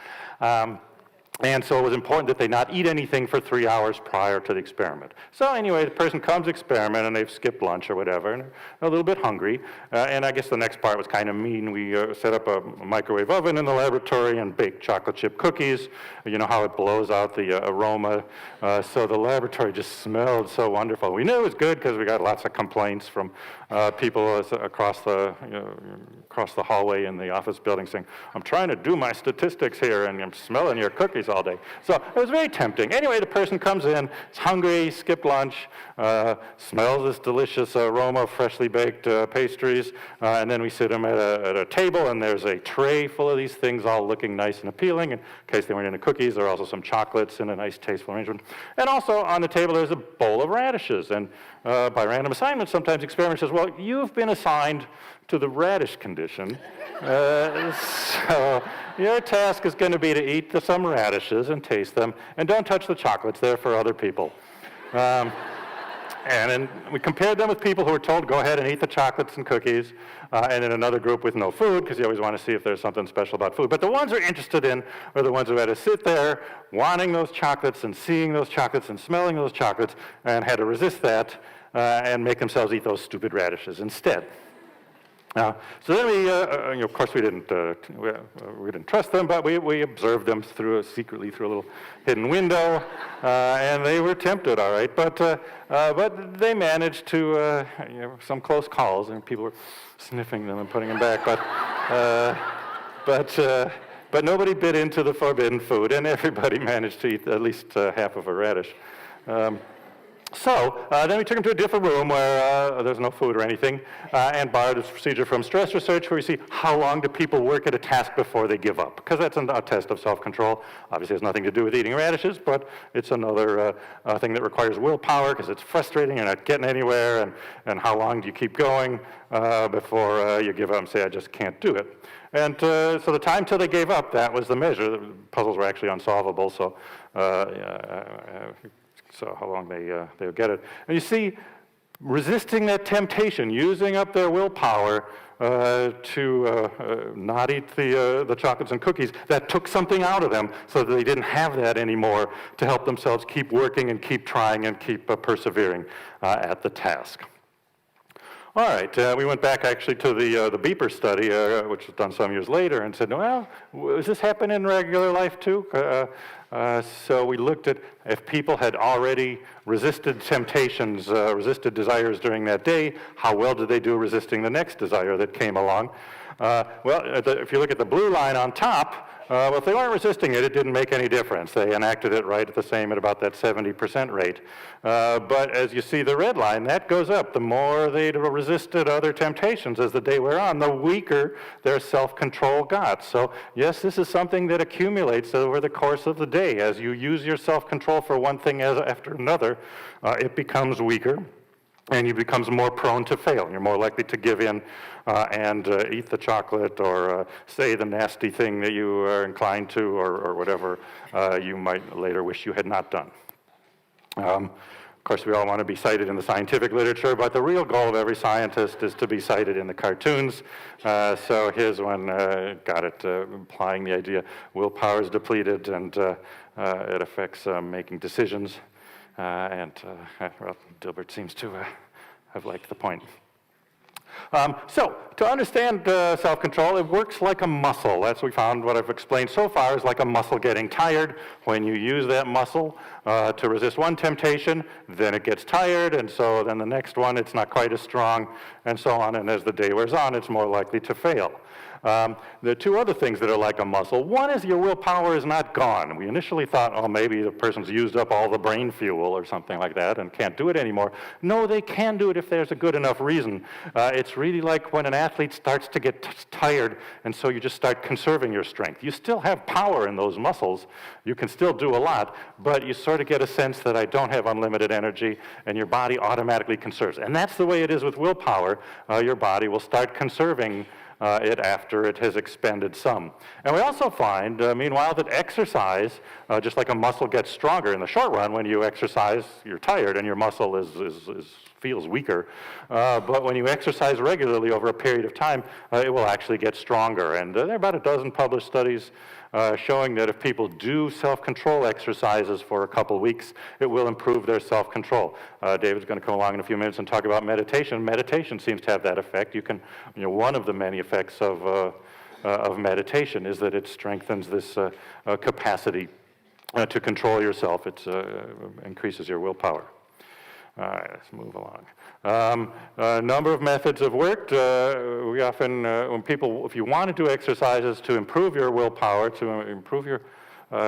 And so it was important that they not eat anything for 3 hours prior to the experiment. So anyway, the person comes to experiment, and they've skipped lunch or whatever, and they're a little bit hungry. And I guess the next part was kind of mean. We set up a microwave oven in the laboratory and baked chocolate chip cookies. You know how it blows out the aroma. So the laboratory just smelled so wonderful. We knew it was good because we got lots of complaints from people across the hallway in the office building saying, I'm trying to do my statistics here, and I'm smelling your cookies all day. So it was very tempting. Anyway, the person comes in, is hungry, skipped lunch, smells this delicious aroma of freshly baked pastries, and then we sit them at a table, and there's a tray full of these things all looking nice and appealing. In case they weren't into cookies, there are also some chocolates in a nice tasteful arrangement. And also on the table there's a bowl of radishes, and by random assignment, sometimes experiment says, well, you've been assigned to the radish condition. So your task is going to be to eat some radishes and taste them, and don't touch the chocolates. They're for other people. And then we compared them with people who were told, go ahead and eat the chocolates and cookies, and in another group with no food, because you always want to see if there's something special about food. But the ones who are interested in are the ones who had to sit there wanting those chocolates and seeing those chocolates and smelling those chocolates, and had to resist that and make themselves eat those stupid radishes instead. So then we, of course, we didn't trust them, but we observed them secretly through a little hidden window, and they were tempted, all right. But they managed to, some close calls, and people were sniffing them and putting them back. But nobody bit into the forbidden food, and everybody managed to eat at least half of a radish. So then we took them to a different room where there's no food or anything, and borrowed this procedure from stress research where we see how long do people work at a task before they give up, because that's a test of self-control. Obviously it has nothing to do with eating radishes, but it's another thing that requires willpower, because it's frustrating, you're not getting anywhere, and how long do you keep going before you give up and say, I just can't do it. And so the time till they gave up, that was the measure. The puzzles were actually unsolvable, so how long they'll get it. And you see, resisting that temptation, using up their willpower to not eat the chocolates and cookies, that took something out of them so that they didn't have that anymore to help themselves keep working and keep trying and keep persevering at the task. All right, we went back actually to the beeper study, which was done some years later, and said, well, does this happen in regular life too? So we looked at if people had already resisted temptations, resisted desires during that day, how well did they do resisting the next desire that came along? If you look at the blue line on top, if they weren't resisting it, it didn't make any difference. They enacted it right at the same at about that 70% rate. But as you see the red line, that goes up. The more they resisted other temptations as the day wore on, the weaker their self-control got. So yes, this is something that accumulates over the course of the day. As you use your self-control for one thing after another, it becomes weaker. And you become more prone to fail. You're more likely to give in and eat the chocolate or say the nasty thing that you are inclined to or whatever you might later wish you had not done. Of course, we all want to be cited in the scientific literature, but the real goal of every scientist is to be cited in the cartoons. So here's one, got it, implying the idea willpower is depleted and it affects making decisions. Dilbert seems to have liked the point. So, to understand self-control, it works like a muscle. That's what we found. What I've explained so far is like a muscle getting tired. When you use that muscle to resist one temptation, then it gets tired, and so then the next one, it's not quite as strong, and so on. And as the day wears on, it's more likely to fail. There are two other things that are like a muscle. One is your willpower is not gone. We initially thought, oh, maybe the person's used up all the brain fuel or something like that and can't do it anymore. No, they can do it if there's a good enough reason. It's really like when an athlete starts to get tired, and so you just start conserving your strength. You still have power in those muscles. You can still do a lot, but you sort of get a sense that I don't have unlimited energy, and your body automatically conserves. And that's the way it is with willpower. Your body will start conserving it after it has expended some. And we also find, meanwhile, that exercise, just like a muscle gets stronger in the short run, when you exercise, you're tired and your muscle feels weaker. But when you exercise regularly over a period of time, it will actually get stronger. And there are about a dozen published studies showing that if people do self-control exercises for a couple weeks, it will improve their self-control. David's going to come along in a few minutes and talk about meditation. Meditation seems to have that effect. One of the many effects of meditation is that it strengthens this capacity to control yourself. It increases your willpower. All right, let's move along. A number of methods have worked. We often, if you want to do exercises to improve your willpower, to improve your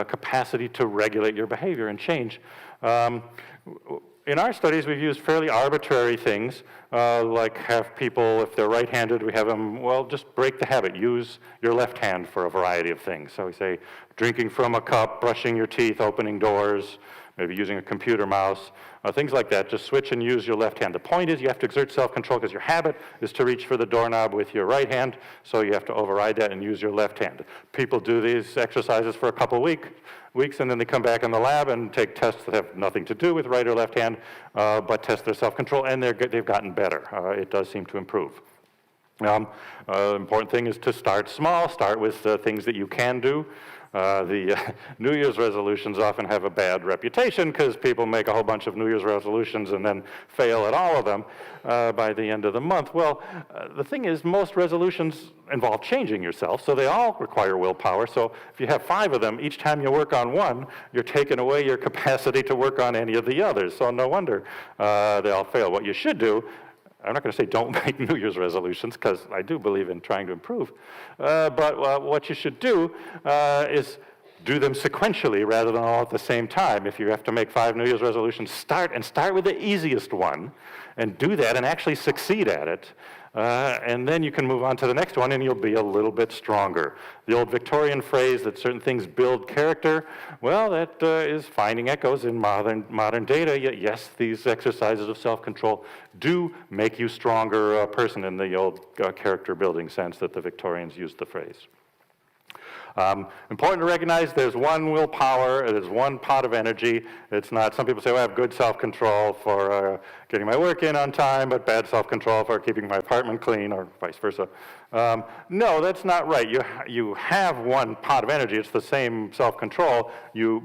capacity to regulate your behavior and change, in our studies, we've used fairly arbitrary things, like have people, if they're right-handed, we have them, just break the habit. Use your left hand for a variety of things. So we say drinking from a cup, brushing your teeth, opening doors, maybe using a computer mouse, things like that. Just switch and use your left hand. The point is you have to exert self-control because your habit is to reach for the doorknob with your right hand, so you have to override that and use your left hand. People do these exercises for a couple weeks, and then they come back in the lab and take tests that have nothing to do with right or left hand, but test their self-control, and they've gotten better. It does seem to improve. The important thing is to start small, start with things that you can do. The New Year's resolutions often have a bad reputation because people make a whole bunch of New Year's resolutions and then fail at all of them by the end of the month. Well, the thing is, most resolutions involve changing yourself, so they all require willpower. So if you have 5 of them, each time you work on one, you're taking away your capacity to work on any of the others. So no wonder they all fail. What you should do, I'm not going to say don't make New Year's resolutions, because I do believe in trying to improve. But what you should do is do them sequentially rather than all at the same time. If you have to make 5 New Year's resolutions, start with the easiest one and do that and actually succeed at it. And then you can move on to the next one and you'll be a little bit stronger. The old Victorian phrase that certain things build character, well, that is finding echoes in modern data. Yes, these exercises of self-control do make you stronger person in the old character building sense that the Victorians used the phrase. Important to recognize there's one willpower, there's one pot of energy. It's not, some people say, well, I have good self-control for getting my work in on time, but bad self-control for keeping my apartment clean, or vice versa. No, that's not right. You have one pot of energy. It's the same self-control,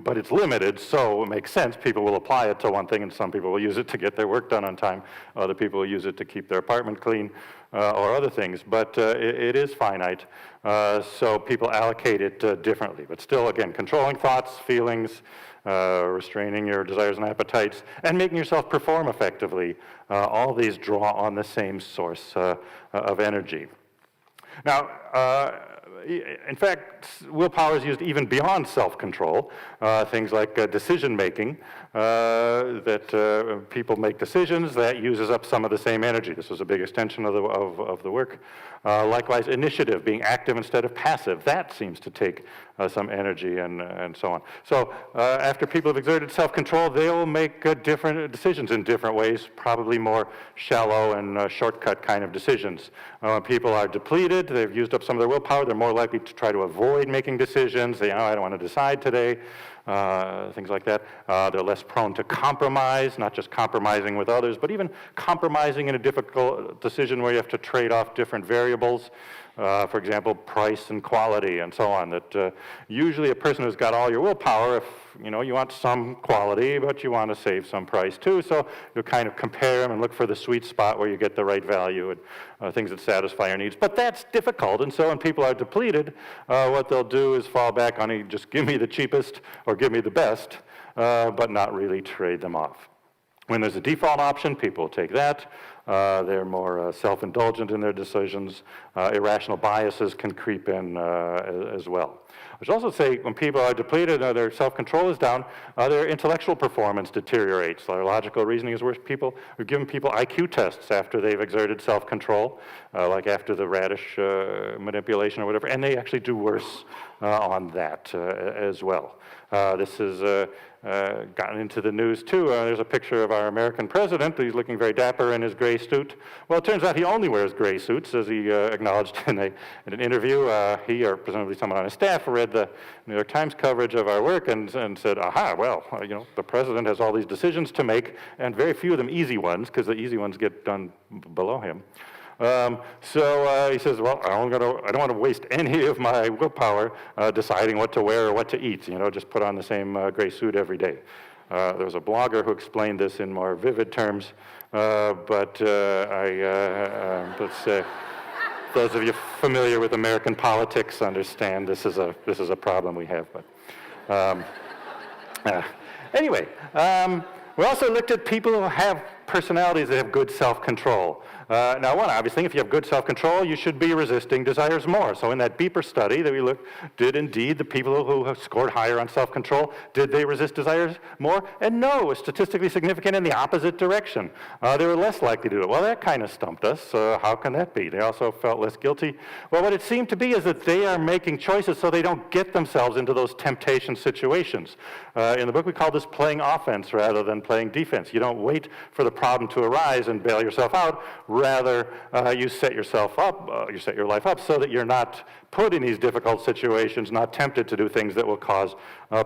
but it's limited, so it makes sense. People will apply it to one thing, and some people will use it to get their work done on time. Other people will use it to keep their apartment clean or other things, but it is finite. So people allocate it differently. But still, again, controlling thoughts, feelings, restraining your desires and appetites, and making yourself perform effectively. All these draw on the same source of energy. Now, in fact, willpower is used even beyond self-control. Things like decision-making, that people make decisions, that uses up some of the same energy. This was a big extension of the work. Likewise, initiative, being active instead of passive, that seems to take some energy and so on. So after people have exerted self-control, they'll make different decisions in different ways, probably more shallow and shortcut kind of decisions. When people are depleted, they've used up some of their willpower, they're more likely to try to avoid making decisions. They, I don't want to decide today. Things like that. They're less prone to compromise, not just compromising with others, but even compromising in a difficult decision where you have to trade off different variables. For example, price and quality and so on. That usually a person who's got all your willpower, if you want some quality, but you want to save some price too, so you'll kind of compare them and look for the sweet spot where you get the right value and things that satisfy your needs. But that's difficult, and so when people are depleted, what they'll do is fall back on just give me the cheapest or give me the best, but not really trade them off. When there's a default option, people take that. They're more self-indulgent in their decisions. Irrational biases can creep in as well. I should also say when people are depleted, their self-control is down, their intellectual performance deteriorates. Their logical reasoning is worse. We've given people IQ tests after they've exerted self-control, like after the radish manipulation or whatever, and they actually do worse on that as well. This has gotten into the news too. There's a picture of our American president. He's looking very dapper in his gray suit. Well, it turns out he only wears gray suits, as he acknowledged in an interview. He, or presumably someone on his staff, read the New York Times coverage of our work and said, aha, well, the president has all these decisions to make, and very few of them easy ones, because the easy ones get done below him. So he says, well, I don't want to waste any of my willpower deciding what to wear or what to eat, just put on the same gray suit every day. There was a blogger who explained this in more vivid terms, but let's say, those of you familiar with American politics understand this is a problem we have. But anyway, we also looked at people who have personalities that have good self-control. Now, one obvious thing, if you have good self-control, you should be resisting desires more. So in that Beeper study that we looked, did indeed the people who have scored higher on self-control, did they resist desires more? And no, it was statistically significant in the opposite direction. They were less likely to do it. Well, that kind of stumped us. How can that be? They also felt less guilty. Well, what it seemed to be is that they are making choices so they don't get themselves into those temptation situations. In the book, we call this playing offense rather than playing defense. You don't wait for the problem to arise and bail yourself out. Rather, you set yourself up, you set your life up so that you're not put in these difficult situations, not tempted to do things that will cause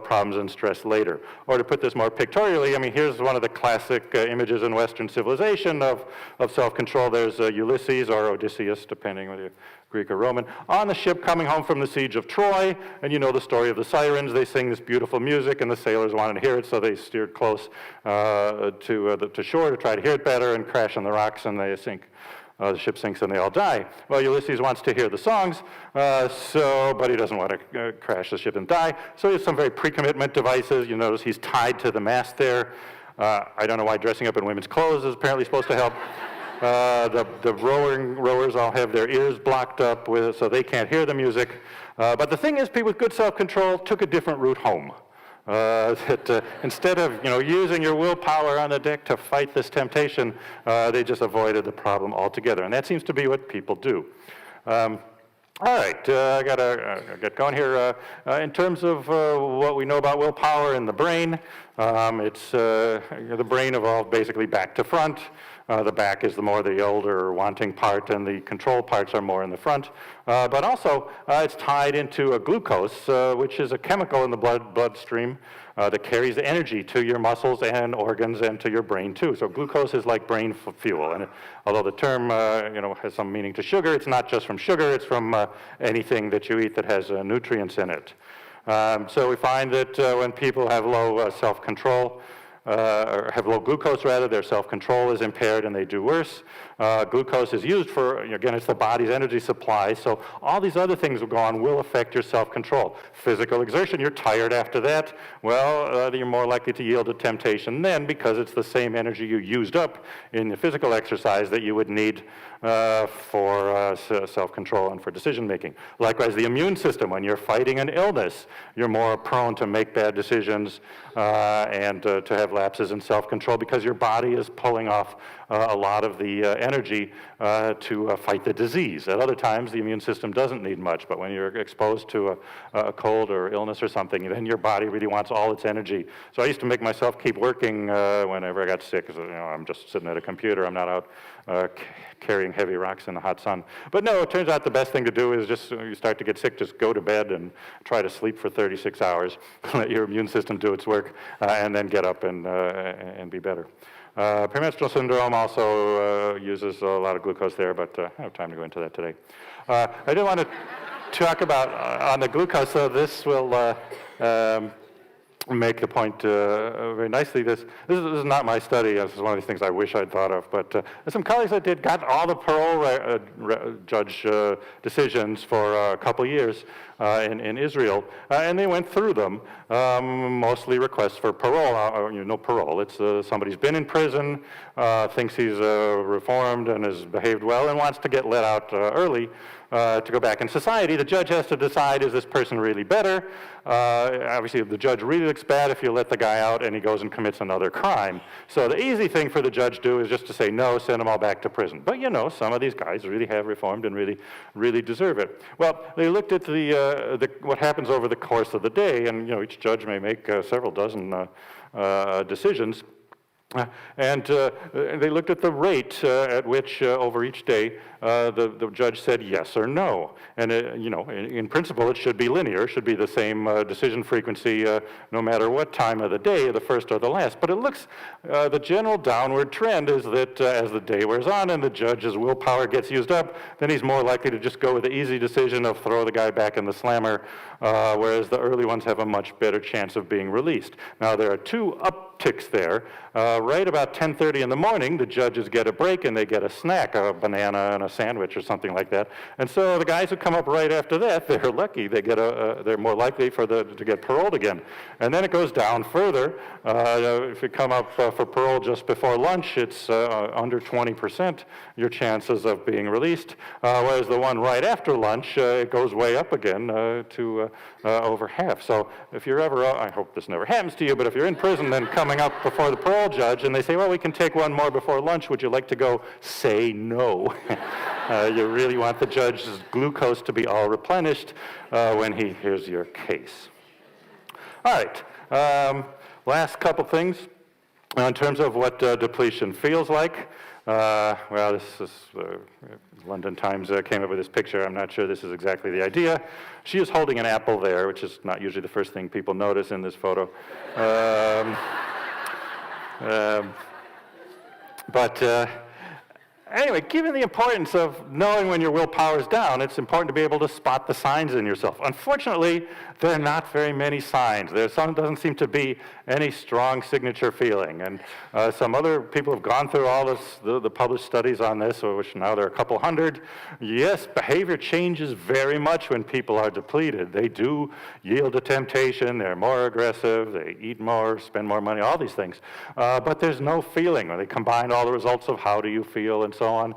problems and stress later. Or to put this more pictorially, I mean, here's one of the classic images in Western civilization of self-control. There's Ulysses or Odysseus, depending whether you're Greek or Roman, on the ship coming home from the siege of Troy, and you know the story of the sirens. They sing this beautiful music, and the sailors wanted to hear it, so they steered close to shore to try to hear it better and crash on the rocks, and they sink. The ship sinks and they all die. Well, Ulysses wants to hear the songs, but he doesn't want to crash the ship and die. So he has some very pre-commitment devices. You notice he's tied to the mast there. I don't know why dressing up in women's clothes is apparently supposed to help. The rowers all have their ears blocked up so they can't hear the music. But the thing is, people with good self-control took a different route home. Instead of using your willpower on the deck to fight this temptation, they just avoided the problem altogether. And that seems to be what people do. All right, I got to get going here. In terms of what we know about willpower in the brain, it's the brain evolved basically back to front. The back is the older wanting part, and the control parts are more in the front. But also, it's tied into a glucose, which is a chemical in the bloodstream that carries the energy to your muscles and organs and to your brain too. So glucose is like brain fuel. And although the term has some meaning to sugar, it's not just from sugar. It's from anything that you eat that has nutrients in it. So we find that when people have low self-control, or have low glucose rather, their self-control is impaired and they do worse. Glucose is used for, again, it's the body's energy supply, so all these other things will go on will affect your self-control. Physical exertion, you're tired after that, well, you're more likely to yield to temptation then because it's the same energy you used up in the physical exercise that you would need for self-control and for decision-making. Likewise, the immune system, when you're fighting an illness, you're more prone to make bad decisions and to have lapses in self-control because your body is pulling off a lot of the energy to fight the disease. At other times, the immune system doesn't need much, but when you're exposed to a cold or illness or something, then your body really wants all its energy. So I used to make myself keep working whenever I got sick, because I'm just sitting at a computer, I'm not out carrying heavy rocks in the hot sun. But no, it turns out the best thing to do is just, you start to get sick, just go to bed and try to sleep for 36 hours, let your immune system do its work, and then get up and be better. Premenstrual syndrome also uses a lot of glucose there, but I don't have time to go into that today. I did want to talk about, on the glucose, so this will make the point very nicely. This is not my study. This is one of these things I wish I'd thought of. But some colleagues I did got all the parole judge decisions for a couple years in Israel, and they went through them, mostly requests for parole. No parole. It's somebody's been in prison, thinks he's reformed and has behaved well, and wants to get let out early. To go back in society. The judge has to decide, is this person really better? Obviously, if the judge really looks bad if you let the guy out and he goes and commits another crime. So the easy thing for the judge to do is just to say, no, send them all back to prison. But some of these guys really have reformed and really deserve it. Well, they looked at what happens over the course of the day, and each judge may make several dozen decisions. And they looked at the rate at which, over each day, the judge said yes or no. And, in principle, it should be linear. It should be the same decision frequency no matter what time of the day, the first or the last. But it looks, the general downward trend is that as the day wears on and the judge's willpower gets used up, then he's more likely to just go with the easy decision of throw the guy back in the slammer, whereas the early ones have a much better chance of being released. Now, there are two ticks there. Right about 10:30 in the morning, the judges get a break and they get a snack, a banana and a sandwich or something like that. And so the guys who come up right after that, they're lucky. They get they're more likely to get paroled again. And then it goes down further. If you come up for parole just before lunch, it's under 20% your chances of being released. Whereas the one right after lunch, it goes way up again to over half. So if you're ever, I hope this never happens to you, but if you're in prison and coming up before the parole judge and they say, well, we can take one more before lunch, would you like to go? Say no. You really want the judge's glucose to be all replenished when he hears your case. All right, last couple things in terms of what depletion feels like. Well, this is London Times came up with this picture. I'm not sure this is exactly the idea. She is holding an apple there, which is not usually the first thing people notice in this photo. Anyway, given the importance of knowing when your willpower is down, it's important to be able to spot the signs in yourself. Unfortunately, there are not very many signs. Doesn't seem to be any strong signature feeling. And some other people have gone through all this, the published studies on this, which now there are a couple hundred. Yes, behavior changes very much when people are depleted. They do yield to temptation. They're more aggressive. They eat more, spend more money, all these things. But there's no feeling. When they combine all the results of how do you feel and so on,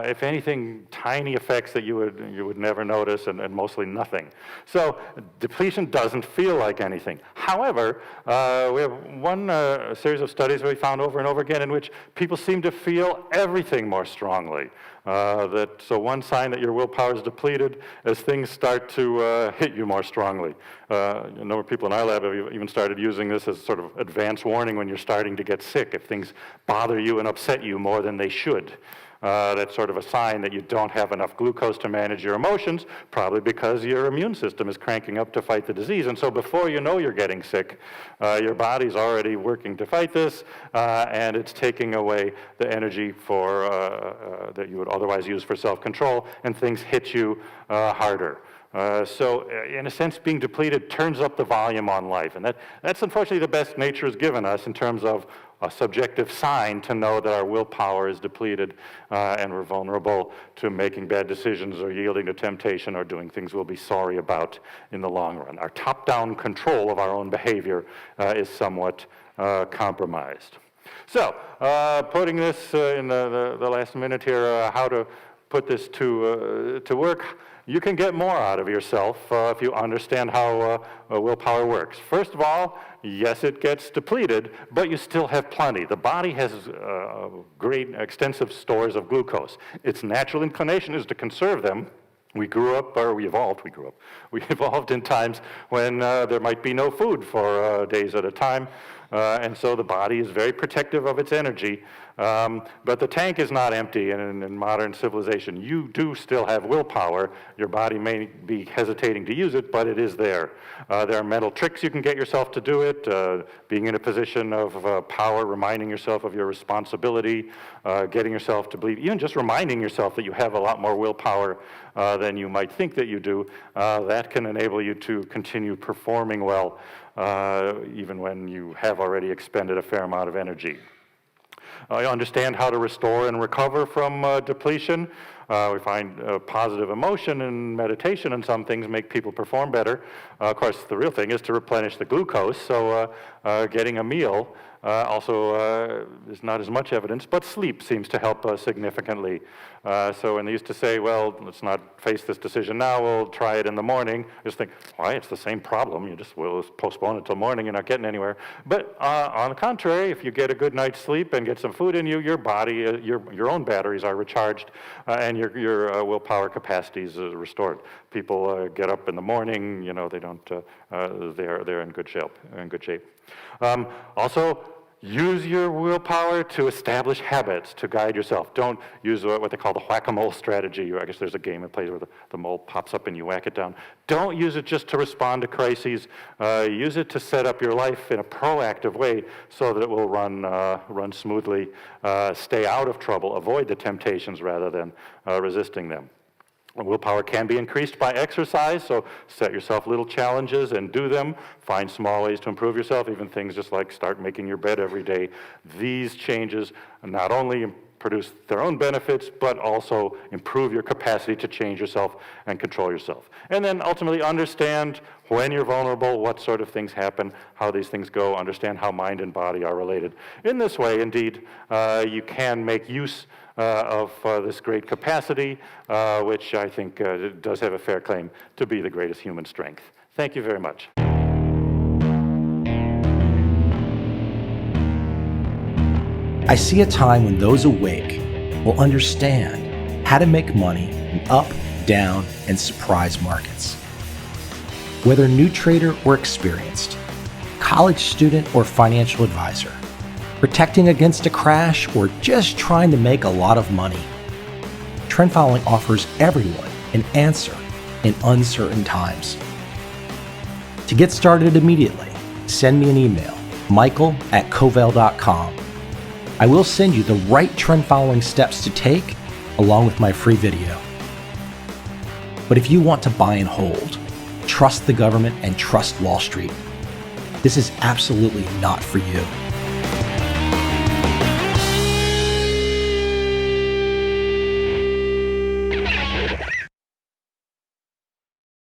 if anything, tiny effects that you would never notice, and mostly nothing. So depletion doesn't feel like anything. However, we have one series of studies we found over and over again in which people seem to feel everything more strongly. So one sign that your willpower is depleted as things start to hit you more strongly. A number of people in our lab have even started using this as sort of advance warning when you're starting to get sick. If things bother you and upset you more than they should, that's sort of a sign that you don't have enough glucose to manage your emotions, probably because your immune system is cranking up to fight the disease. And so before you know you're getting sick, your body's already working to fight this, and it's taking away the energy that you would otherwise use for self-control, and things hit you harder. So in a sense, being depleted turns up the volume on life. And that's unfortunately the best nature has given us in terms of a subjective sign to know that our willpower is depleted and we're vulnerable to making bad decisions or yielding to temptation or doing things we'll be sorry about in the long run. Our top-down control of our own behavior is somewhat compromised. So putting this in the last minute here, how to put this to work. You can get more out of yourself if you understand how willpower works. First of all, yes, it gets depleted, but you still have plenty. The body has great, extensive stores of glucose. Its natural inclination is to conserve them. We evolved in times when there might be no food for days at a time. And so the body is very protective of its energy. But the tank is not empty in modern civilization. You do still have willpower. Your body may be hesitating to use it, but it is there. There are mental tricks you can get yourself to do it, being in a position of power, reminding yourself of your responsibility, getting yourself to believe, even just reminding yourself that you have a lot more willpower than you might think that you do. That can enable you to continue performing well, even when you have already expended a fair amount of energy. Understand how to restore and recover from depletion. We find positive emotion and meditation and some things make people perform better. Of course, the real thing is to replenish the glucose, so getting a meal also is not as much evidence, but sleep seems to help significantly. So when they used to say, well, let's not face this decision now, we'll try it in the morning, just think, why, it's the same problem, we'll postpone it till morning, you're not getting anywhere. But on the contrary, if you get a good night's sleep and get some food in you, your body, your own batteries are recharged, and your willpower capacity is restored. People get up in the morning, they don't, they're in good shape. Also, use your willpower to establish habits to guide yourself. Don't use what they call the whack-a-mole strategy. I guess there's a game that plays where the mole pops up and you whack it down. Don't use it just to respond to crises. Use it to set up your life in a proactive way so that it will run smoothly, stay out of trouble, avoid the temptations rather than resisting them. Willpower can be increased by exercise, so set yourself little challenges and do them. Find small ways to improve yourself, even things just like start making your bed every day. These changes not only produce their own benefits, but also improve your capacity to change yourself and control yourself. And then ultimately understand when you're vulnerable, what sort of things happen, how these things go, understand how mind and body are related. In this way, indeed, you can make use of this great capacity, which I think does have a fair claim to be the greatest human strength. Thank you very much. I see a time when those awake will understand how to make money in up, down, and surprise markets. Whether new trader or experienced, college student or financial advisor, protecting against a crash or just trying to make a lot of money, trend following offers everyone an answer in uncertain times. To get started immediately, send me an email, michael@covel.com. I will send you the right trend following steps to take along with my free video. But if you want to buy and hold, trust the government and trust Wall Street, this is absolutely not for you.